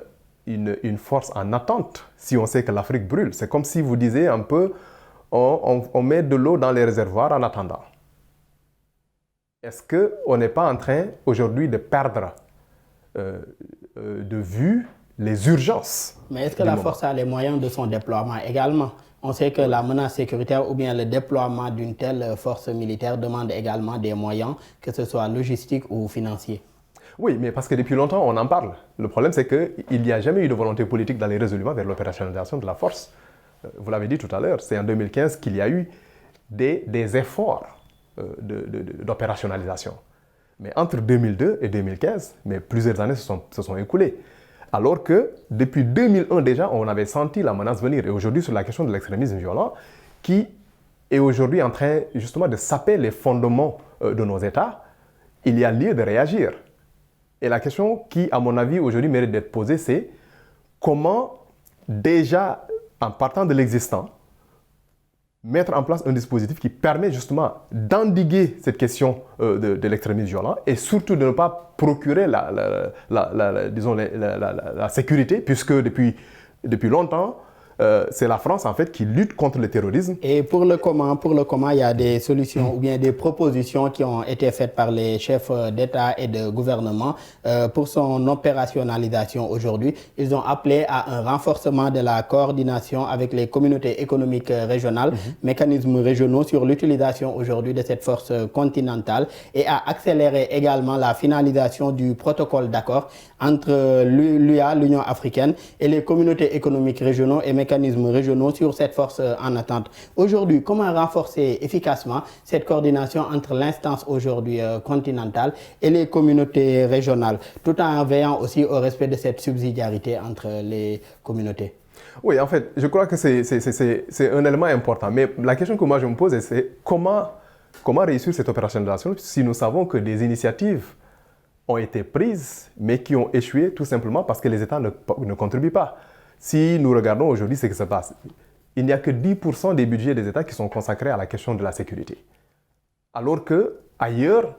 force en attente si on sait que l'Afrique brûle. C'est comme si vous disiez un peu, on met de l'eau dans les réservoirs en attendant. Est-ce qu'on n'est pas en train aujourd'hui de perdre de vue les urgences? Mais est-ce que la force a les moyens de son déploiement également? On sait que la menace sécuritaire ou bien le déploiement d'une telle force militaire demande également des moyens, que ce soit logistiques ou financiers. Oui, mais parce que depuis longtemps, on en parle. Le problème, c'est qu'il n'y a jamais eu de volonté politique d'aller résolument vers l'opérationnalisation de la force. Vous l'avez dit tout à l'heure, c'est en 2015 qu'il y a eu des efforts d'opérationnalisation. Mais entre 2002 et 2015, mais plusieurs années se sont écoulées. Alors que depuis 2001 déjà, on avait senti la menace venir. Et aujourd'hui, sur la question de l'extrémisme violent, qui est aujourd'hui en train justement de saper les fondements de nos États, il y a lieu de réagir. Et la question qui, à mon avis, aujourd'hui mérite d'être posée, c'est comment déjà, en partant de l'existant, mettre en place un dispositif qui permet justement d'endiguer cette question de l'extrémisme violent et surtout de ne pas procurer la sécurité, puisque depuis longtemps, c'est la France en fait qui lutte contre le terrorisme. Et pour le comment, il y a des solutions ou bien des propositions qui ont été faites par les chefs d'État et de gouvernement pour son opérationnalisation aujourd'hui. Ils ont appelé à un renforcement de la coordination avec les communautés économiques régionales, mécanismes régionaux sur l'utilisation aujourd'hui de cette force continentale et à accélérer également la finalisation du protocole d'accord entre l'UA, l'Union africaine, et les communautés économiques régionaux et mécanismes régionaux sur cette force en attente. Aujourd'hui, comment renforcer efficacement cette coordination entre l'instance aujourd'hui continentale et les communautés régionales, tout en veillant aussi au respect de cette subsidiarité entre les communautés? Oui, en fait, je crois que c'est un élément important. Mais la question que moi je me pose, c'est comment réussir cette opérationnalisation si nous savons que des initiatives ont été prises, mais qui ont échoué tout simplement parce que les États ne contribuent pas. Si nous regardons aujourd'hui ce qui se passe, il n'y a que 10% des budgets des États qui sont consacrés à la question de la sécurité. Alors qu'ailleurs,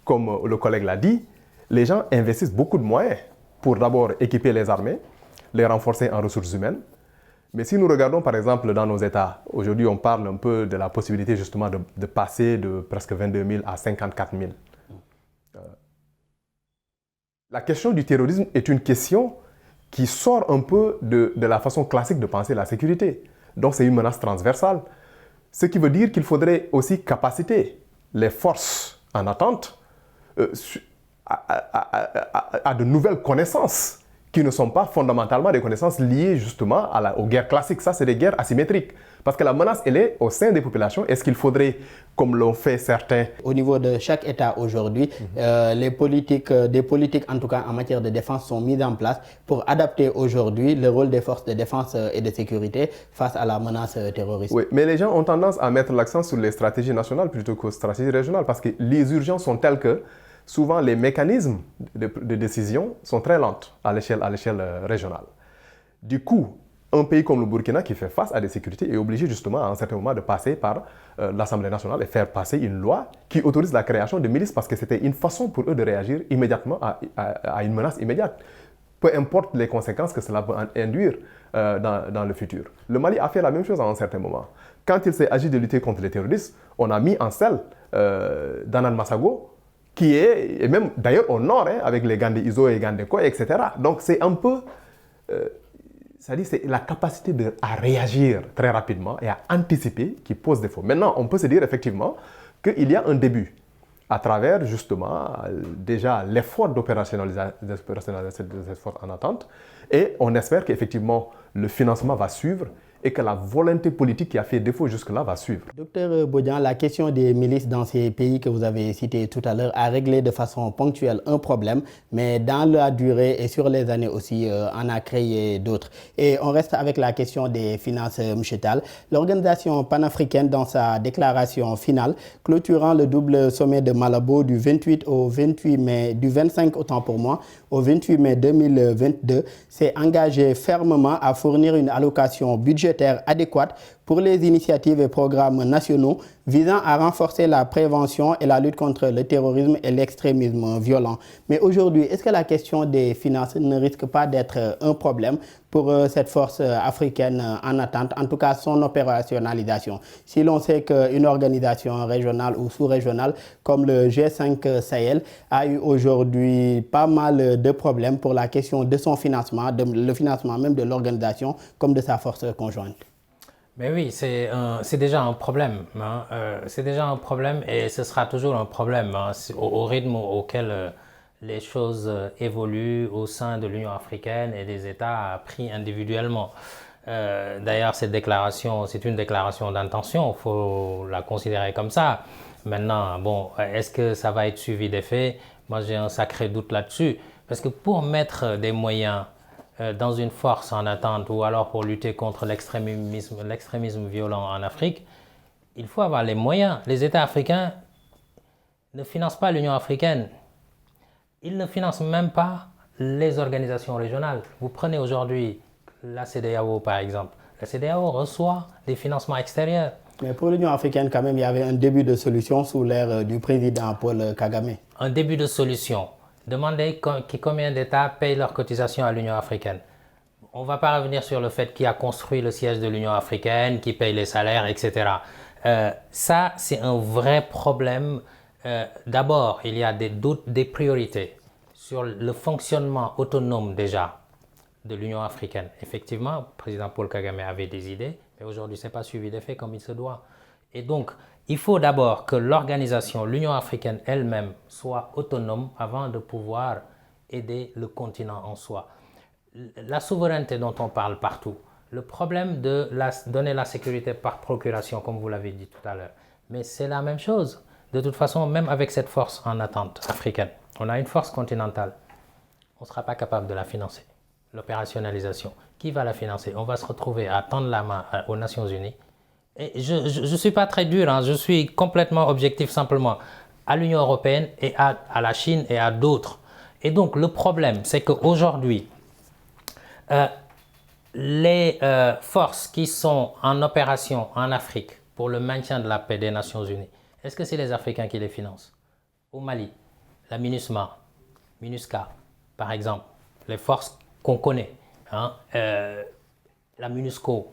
comme le collègue l'a dit, les gens investissent beaucoup de moyens pour d'abord équiper les armées, les renforcer en ressources humaines. Mais si nous regardons par exemple dans nos États, aujourd'hui on parle un peu de la possibilité justement de passer de presque 22 000 à 54 000. La question du terrorisme est une question qui sort un peu de la façon classique de penser la sécurité. Donc c'est une menace transversale. Ce qui veut dire qu'il faudrait aussi capaciter les forces en attente à de nouvelles connaissances qui ne sont pas fondamentalement des connaissances liées justement aux guerres classiques. Ça, c'est des guerres asymétriques. Parce que la menace, elle est au sein des populations. Est-ce qu'il faudrait, comme l'ont fait certains... Au niveau de chaque État aujourd'hui, des politiques en tout cas en matière de défense sont mises en place pour adapter aujourd'hui le rôle des forces de défense et de sécurité face à la menace terroriste. Oui, mais les gens ont tendance à mettre l'accent sur les stratégies nationales plutôt qu'aux stratégies régionales parce que les urgences sont telles que souvent les mécanismes de décision sont très lents à l'échelle régionale. Du coup, un pays comme le Burkina qui fait face à des sécurités est obligé justement à un certain moment de passer par l'Assemblée nationale et faire passer une loi qui autorise la création de milices parce que c'était une façon pour eux de réagir immédiatement à une menace immédiate. Peu importe les conséquences que cela peut induire dans le futur. Le Mali a fait la même chose à un certain moment. Quand il s'est agi de lutter contre les terroristes, on a mis en selle Danan Massago, qui est, et même d'ailleurs au nord, avec les Gandé Iso et Gandé Koy, etc. Donc c'est un peu, c'est la capacité à réagir très rapidement et à anticiper qui pose défaut. Maintenant, on peut se dire effectivement qu'il y a un début à travers justement déjà l'effort d'opérationnalisation de cette force en attente et on espère qu'effectivement le financement va suivre et que la volonté politique qui a fait défaut jusque-là va suivre. Docteur Bodian, la question des milices dans ces pays que vous avez cités tout à l'heure a réglé de façon ponctuelle un problème, mais dans la durée et sur les années aussi, en a créé d'autres. Et on reste avec la question des finances, M. Tall. L'organisation panafricaine, dans sa déclaration finale, clôturant le double sommet de Malabo du 28 au 28 mai, du 25 autant pour moi, au 28 mai 2022, s'est engagée fermement à fournir une allocation budgétaire adéquate pour les initiatives et programmes nationaux visant à renforcer la prévention et la lutte contre le terrorisme et l'extrémisme violent. Mais aujourd'hui, est-ce que la question des finances ne risque pas d'être un problème pour cette force africaine en attente, en tout cas son opérationnalisation? Si l'on sait qu'une organisation régionale ou sous-régionale comme le G5 Sahel a eu aujourd'hui pas mal de problèmes pour la question de son financement, le financement même de l'organisation comme de sa force conjointe. Mais oui, c'est déjà un problème. Hein. C'est déjà un problème et ce sera toujours un problème hein, au rythme auquel les choses évoluent au sein de l'Union africaine et des États pris individuellement. D'ailleurs, cette déclaration, c'est une déclaration d'intention, il faut la considérer comme ça. Maintenant, bon, est-ce que ça va être suivi d'effet? Moi, j'ai un sacré doute là-dessus. Parce que pour mettre des moyens dans une force en attente ou alors pour lutter contre l'extrémisme violent en Afrique, il faut avoir les moyens. Les États africains ne financent pas l'Union africaine. Ils ne financent même pas les organisations régionales. Vous prenez aujourd'hui la CEDEAO par exemple. La CEDEAO reçoit des financements extérieurs. Mais pour l'Union africaine, quand même, il y avait un début de solution sous l'ère du président Paul Kagame. Un début de solution. Demandez combien d'États payent leurs cotisations à l'Union africaine. On ne va pas revenir sur le fait qui a construit le siège de l'Union africaine, qui paye les salaires, etc. Ça, c'est un vrai problème. D'abord, il y a des doutes, des priorités sur le fonctionnement autonome déjà de l'Union africaine. Effectivement, le président Paul Kagame avait des idées, mais aujourd'hui, ce n'est pas suivi d'effet comme il se doit. Et donc, il faut d'abord que l'organisation, l'Union africaine elle-même, soit autonome avant de pouvoir aider le continent en soi. La souveraineté dont on parle partout, le problème de donner la sécurité par procuration, comme vous l'avez dit tout à l'heure, mais c'est la même chose. De toute façon, même avec cette force en attente africaine, on a une force continentale, on ne sera pas capable de la financer. L'opérationnalisation, qui va la financer? On va se retrouver à tendre la main aux Nations Unies. Et je ne suis pas très dur, hein, je suis complètement objectif simplement à l'Union européenne et à la Chine et à d'autres. Et donc le problème, c'est qu'aujourd'hui, les forces qui sont en opération en Afrique pour le maintien de la paix des Nations Unies, est-ce que c'est les Africains qui les financent? Au Mali, la MINUSMA, MINUSCA, par exemple, les forces qu'on connaît, hein, la MINUSCO,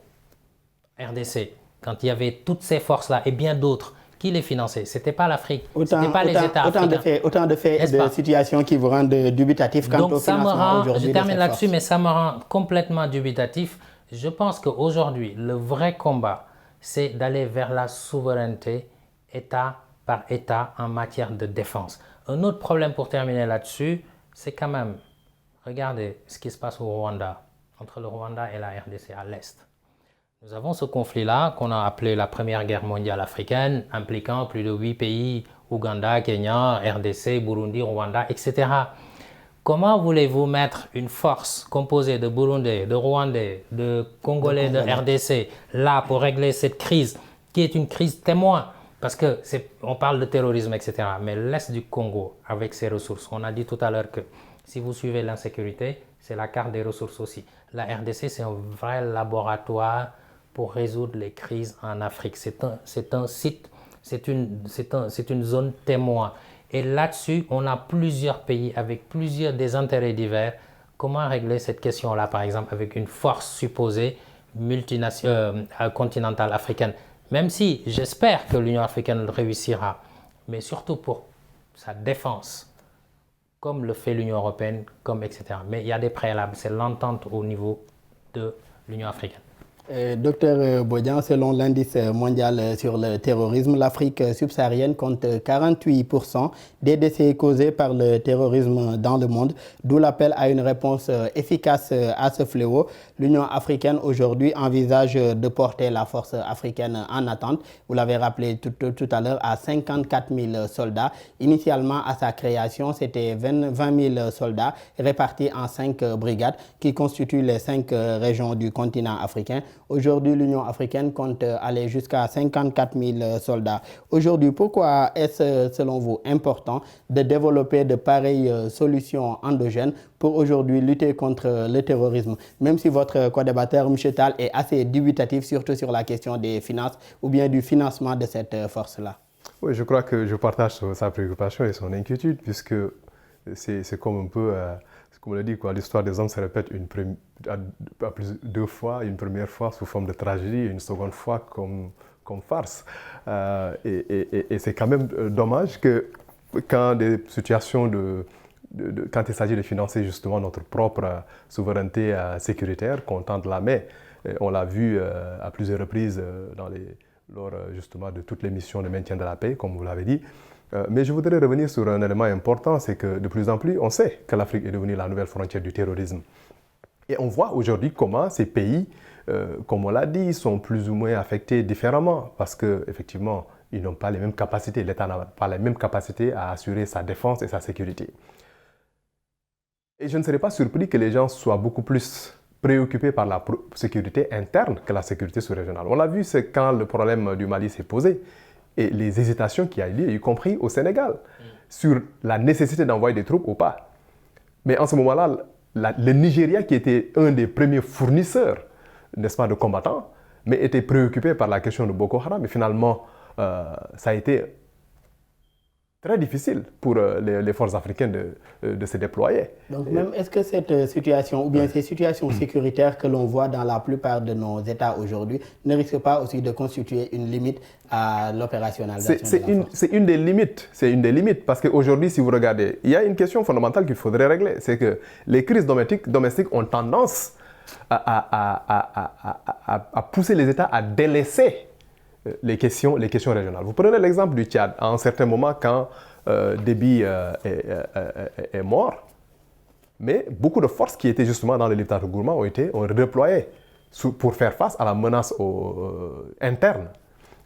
RDC, quand il y avait toutes ces forces-là et bien d'autres, qui les finançaient? Ce n'était pas l'Afrique, ce n'était pas les États africains. Autant de faits et de situations qui vous rendent dubitatif quant au financement aujourd'hui. Je termine là-dessus, mais ça me rend complètement dubitatif. Je pense qu'aujourd'hui, le vrai combat, c'est d'aller vers la souveraineté État par État en matière de défense. Un autre problème pour terminer là-dessus, c'est quand même, regardez ce qui se passe au Rwanda, entre le Rwanda et la RDC à l'Est. Nous avons ce conflit-là qu'on a appelé la Première Guerre mondiale africaine, impliquant plus de 8 pays, Ouganda, Kenya, RDC, Burundi, Rwanda, etc. Comment voulez-vous mettre une force composée de Burundais, de Rwandais, de Congolais, de RDC, là pour régler cette crise, qui est une crise témoin? Parce qu'on parle de terrorisme, etc. Mais l'Est du Congo, avec ses ressources, on a dit tout à l'heure que si vous suivez l'insécurité, c'est la carte des ressources aussi. La RDC, c'est un vrai laboratoire pour résoudre les crises en Afrique. C'est un site, c'est une zone témoin. Et là-dessus, on a plusieurs pays avec plusieurs des intérêts divers. Comment régler cette question-là, par exemple, avec une force supposée continentale africaine? Même si j'espère que l'Union africaine réussira, mais surtout pour sa défense, comme le fait l'Union européenne, etc. Mais il y a des préalables, c'est l'entente au niveau de l'Union africaine. Docteur Bodian, selon l'indice mondial sur le terrorisme, l'Afrique subsaharienne compte 48% des décès causés par le terrorisme dans le monde, d'où l'appel à une réponse efficace à ce fléau. L'Union africaine aujourd'hui envisage de porter la force africaine en attente. Vous l'avez rappelé tout à l'heure, à 54 000 soldats. Initialement, à sa création, c'était 20 000 soldats répartis en 5 brigades qui constituent les 5 régions du continent africain. Aujourd'hui, l'Union africaine compte aller jusqu'à 54 000 soldats. Aujourd'hui, pourquoi est-ce, selon vous, important de développer de pareilles solutions endogènes pour aujourd'hui lutter contre le terrorisme? Même si votre co-débatteur, M. Tall, est assez dubitatif, surtout sur la question des finances ou bien du financement de cette force-là. Oui, je crois que je partage sa préoccupation et son inquiétude, puisque c'est comme un peu... comme on l'a dit, l'histoire des hommes se répète deux fois, une première fois sous forme de tragédie et une seconde fois comme farce. Et c'est quand même dommage que quand des situations quand il s'agit de financer justement notre propre souveraineté sécuritaire, qu'on tende la main. On l'a vu à plusieurs reprises lors justement de toutes les missions de maintien de la paix, comme vous l'avez dit. Mais je voudrais revenir sur un élément important, c'est que de plus en plus, on sait que l'Afrique est devenue la nouvelle frontière du terrorisme. Et on voit aujourd'hui comment ces pays, comme on l'a dit, sont plus ou moins affectés différemment, parce qu'effectivement, ils n'ont pas les mêmes capacités, l'État n'a pas les mêmes capacités à assurer sa défense et sa sécurité. Et je ne serais pas surpris que les gens soient beaucoup plus préoccupés par la sécurité interne que la sécurité sous-régionale. On l'a vu, c'est quand le problème du Mali s'est posé, et les hésitations qui a eu lieu, y compris au Sénégal, sur la nécessité d'envoyer des troupes ou pas. Mais en ce moment-là, le Nigeria, qui était un des premiers fournisseurs, n'est-ce pas, de combattants, mais était préoccupé par la question de Boko Haram. Et finalement, ça a été très difficile pour les forces africaines de se déployer. Donc même, est-ce que cette situation, ou bien ces situations sécuritaires que l'on voit dans la plupart de nos États aujourd'hui, ne risquent pas aussi de constituer une limite à l'opérationnalisation de la force? C'est une des limites, parce qu'aujourd'hui, si vous regardez, il y a une question fondamentale qu'il faudrait régler, c'est que les crises domestiques ont tendance à pousser les États à délaisser les questions régionales. Vous prenez l'exemple du Tchad. À un certain moment, quand Déby est mort, mais beaucoup de forces qui étaient justement dans le Liptako Gourma ont redéployées pour faire face à la menace interne.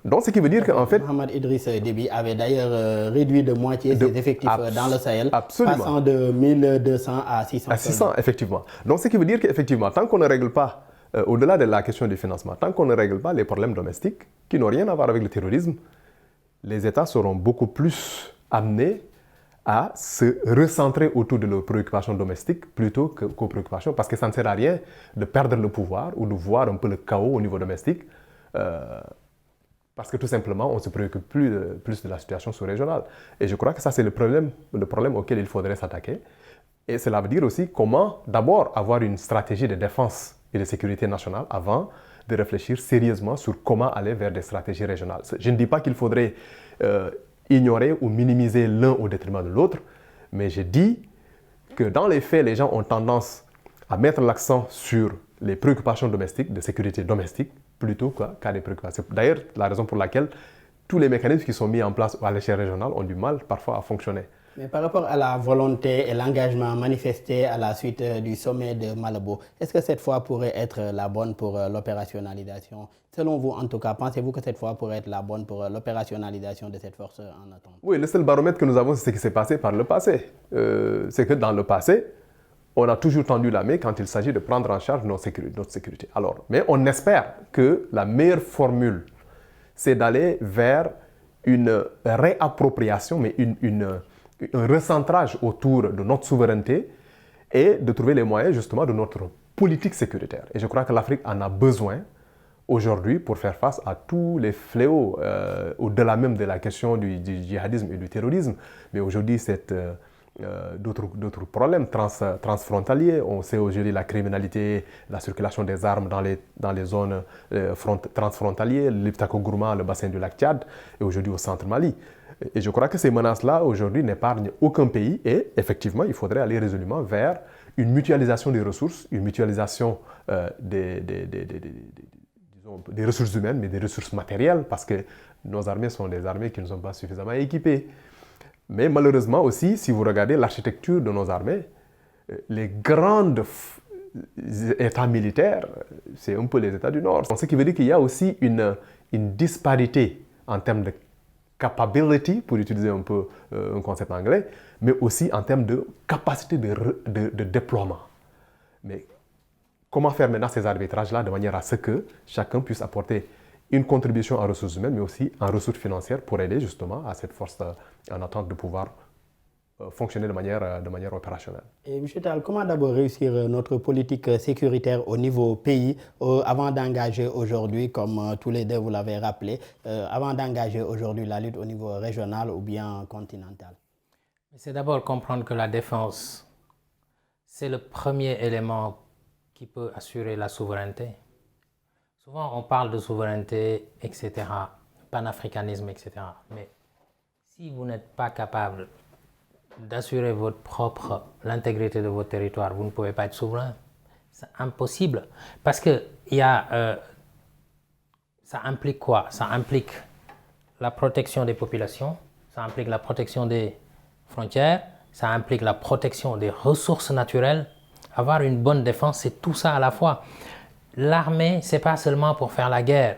Donc, ce qui veut dire qu'en fait... Mohamed Idriss Déby avait d'ailleurs réduit de moitié ses effectifs dans le Sahel, passant de 1200 à 600. À 600, effectivement. Donc, ce qui veut dire qu'effectivement, tant qu'on ne règle pas au-delà de la question du financement, tant qu'on ne règle pas les problèmes domestiques qui n'ont rien à voir avec le terrorisme, les États seront beaucoup plus amenés à se recentrer autour de leurs préoccupations domestiques plutôt qu'aux préoccupations, parce que ça ne sert à rien de perdre le pouvoir ou de voir un peu le chaos au niveau domestique, parce que tout simplement, on ne se préoccupe plus de la situation sous-régionale. Et je crois que ça, c'est le problème auquel il faudrait s'attaquer. Et cela veut dire aussi comment d'abord avoir une stratégie de défense et de sécurité nationale avant de réfléchir sérieusement sur comment aller vers des stratégies régionales. Je ne dis pas qu'il faudrait ignorer ou minimiser l'un au détriment de l'autre, mais je dis que dans les faits, les gens ont tendance à mettre l'accent sur les préoccupations domestiques, de sécurité domestique, plutôt qu'à des préoccupations. D'ailleurs, la raison pour laquelle tous les mécanismes qui sont mis en place à l'échelle régionale ont du mal parfois à fonctionner. Mais par rapport à la volonté et l'engagement manifesté à la suite du sommet de Malabo, est-ce que cette fois pourrait être la bonne pour l'opérationnalisation? Selon vous, en tout cas, pensez-vous que cette fois pourrait être la bonne pour l'opérationnalisation de cette force en attente? Oui, le seul baromètre que nous avons, c'est ce qui s'est passé par le passé. C'est que dans le passé, on a toujours tendu la main quand il s'agit de prendre en charge notre sécurité. Alors, mais on espère que la meilleure formule, c'est d'aller vers une réappropriation, mais un recentrage autour de notre souveraineté et de trouver les moyens justement de notre politique sécuritaire. Et je crois que l'Afrique en a besoin aujourd'hui pour faire face à tous les fléaux, au-delà même de la question du djihadisme et du terrorisme. Mais aujourd'hui, c'est d'autres problèmes transfrontaliers. On sait aujourd'hui la criminalité, la circulation des armes dans les zones transfrontalières, l'Iptako Gourma, le bassin du lac Tchad et aujourd'hui au centre Mali. Et je crois que ces menaces-là, aujourd'hui, n'épargnent aucun pays et effectivement, il faudrait aller résolument vers une mutualisation des ressources, une mutualisation des ressources humaines, mais des ressources matérielles, parce que nos armées sont des armées qui ne sont pas suffisamment équipées. Mais malheureusement aussi, si vous regardez l'architecture de nos armées, les grandes États militaires, c'est un peu les États du Nord. Ce qui veut dire qu'il y a aussi une disparité en termes de capability, pour utiliser un peu un concept anglais, mais aussi en termes de capacité de déploiement. Mais comment faire maintenant ces arbitrages-là de manière à ce que chacun puisse apporter une contribution en ressources humaines, mais aussi en ressources financières pour aider justement à cette force en attente de pouvoir fonctionner de manière opérationnelle. Et M. Tal, comment d'abord réussir notre politique sécuritaire au niveau pays avant d'engager aujourd'hui, comme tous les deux vous l'avez rappelé, avant d'engager aujourd'hui la lutte au niveau régional ou bien continental? C'est d'abord comprendre que la défense, c'est le premier élément qui peut assurer la souveraineté. Souvent, on parle de souveraineté, etc., panafricanisme, etc. Mais si vous n'êtes pas capable d'assurer l'intégrité de votre territoire, vous ne pouvez pas être souverain. C'est impossible. Parce que ça implique quoi? Ça implique la protection des populations, ça implique la protection des frontières, ça implique la protection des ressources naturelles. Avoir une bonne défense, c'est tout ça à la fois. L'armée, ce n'est pas seulement pour faire la guerre.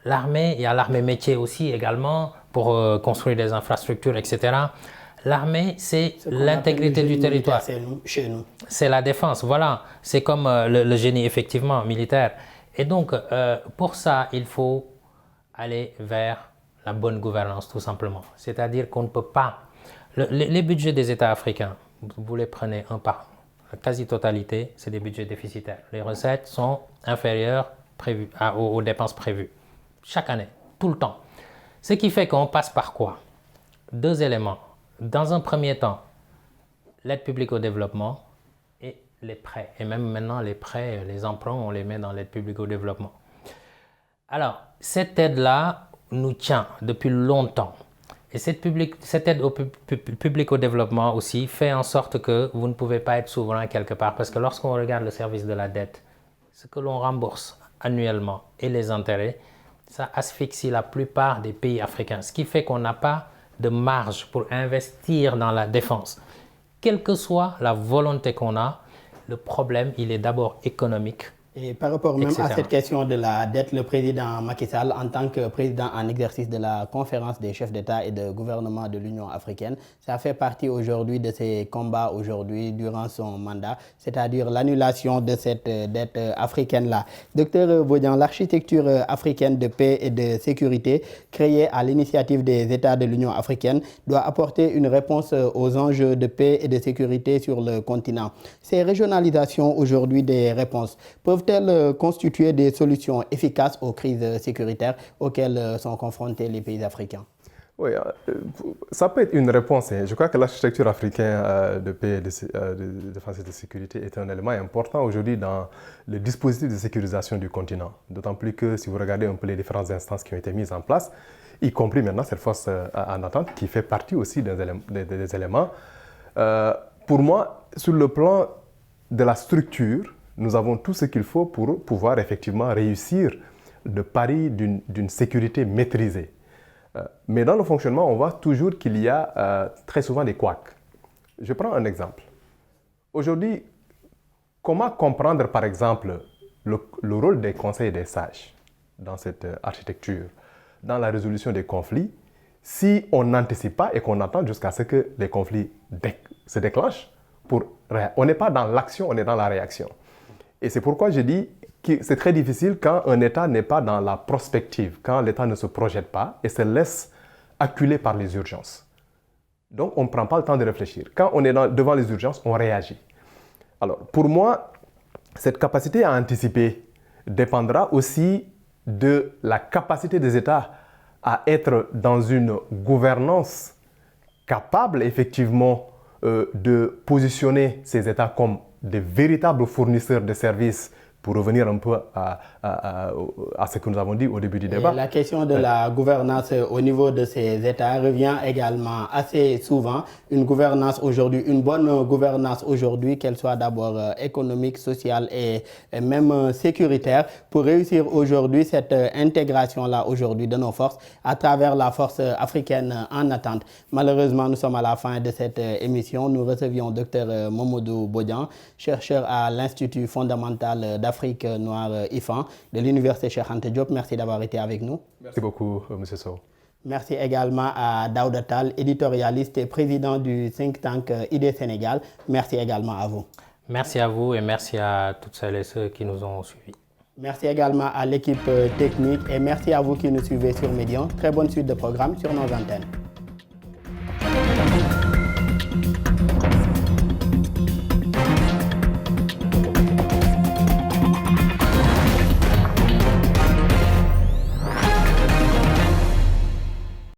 L'armée, il y a l'armée métier aussi également pour construire des infrastructures, etc. L'armée, c'est l'intégrité du territoire. Chez nous. C'est la défense, voilà. C'est comme le génie, effectivement, militaire. Et donc, pour ça, il faut aller vers la bonne gouvernance, tout simplement. C'est-à-dire qu'on ne peut pas... Les budgets des États africains, vous les prenez un par un. La quasi-totalité, c'est des budgets déficitaires. Les recettes sont inférieures aux dépenses prévues. Chaque année, tout le temps. Ce qui fait qu'on passe par quoi? Deux éléments. Dans un premier temps, l'aide publique au développement et les prêts. Et même maintenant, les prêts, les emprunts, on les met dans l'aide publique au développement. Alors, cette aide-là nous tient depuis longtemps. Et cette aide publique au développement aussi fait en sorte que vous ne pouvez pas être souverain quelque part. Parce que lorsqu'on regarde le service de la dette, ce que l'on rembourse annuellement et les intérêts, ça asphyxie la plupart des pays africains. Ce qui fait qu'on n'a pas de marge pour investir dans la défense. Quelle que soit la volonté qu'on a, le problème, il est d'abord économique. Et par rapport même etc. à cette question de la dette, le président Macky Sall, en tant que président en exercice de la conférence des chefs d'État et de gouvernement de l'Union africaine, ça fait partie aujourd'hui de ses combats aujourd'hui durant son mandat, c'est-à-dire l'annulation de cette dette africaine-là. Docteur Bodian, l'architecture africaine de paix et de sécurité créée à l'initiative des États de l'Union africaine doit apporter une réponse aux enjeux de paix et de sécurité sur le continent. Ces régionalisations aujourd'hui des réponses peuvent-elles constituer des solutions efficaces aux crises sécuritaires auxquelles sont confrontés les pays africains? Oui, ça peut être une réponse. Je crois que l'architecture africaine de paix, de défense et de sécurité est un élément important aujourd'hui dans le dispositif de sécurisation du continent. D'autant plus que si vous regardez un peu les différentes instances qui ont été mises en place, y compris maintenant cette force en attente qui fait partie aussi des éléments. Pour moi, sur le plan de la structure, nous avons tout ce qu'il faut pour pouvoir effectivement réussir le pari d'une sécurité maîtrisée. Mais dans le fonctionnement, on voit toujours qu'il y a très souvent des couacs. Je prends un exemple. Aujourd'hui, comment comprendre par exemple le rôle des conseils et des sages dans cette architecture, dans la résolution des conflits, si on n'anticipe pas et qu'on attend jusqu'à ce que les conflits se déclenchent? On n'est pas dans l'action, on est dans la réaction. Et c'est pourquoi je dis que c'est très difficile quand un État n'est pas dans la prospective, quand l'État ne se projette pas et se laisse acculer par les urgences. Donc, on ne prend pas le temps de réfléchir. Quand on est devant les urgences, on réagit. Alors, pour moi, cette capacité à anticiper dépendra aussi de la capacité des États à être dans une gouvernance capable, effectivement, de positionner ces États comme des véritables fournisseurs de services pour revenir un peu à ce que nous avons dit au début du débat. La question de la gouvernance au niveau de ces États revient également assez souvent. Une gouvernance aujourd'hui, une bonne gouvernance aujourd'hui, qu'elle soit d'abord économique, sociale et même sécuritaire, pour réussir aujourd'hui cette intégration-là aujourd'hui de nos forces à travers la force africaine en attente. Malheureusement, nous sommes à la fin de cette émission. Nous recevions Dr Mamadou Bodian, chercheur à l'Institut fondamental d'Afrique noire IFAN de l'Université Cheikh Anta Diop. Merci d'avoir été avec nous. Merci beaucoup, M. Sow. Merci également à Daouda Tall, éditorialiste et président du think tank ID Sénégal. Merci également à vous. Merci à vous et merci à toutes celles et ceux qui nous ont suivis. Merci également à l'équipe technique et merci à vous qui nous suivez sur Médian. Très bonne suite de programme sur nos antennes.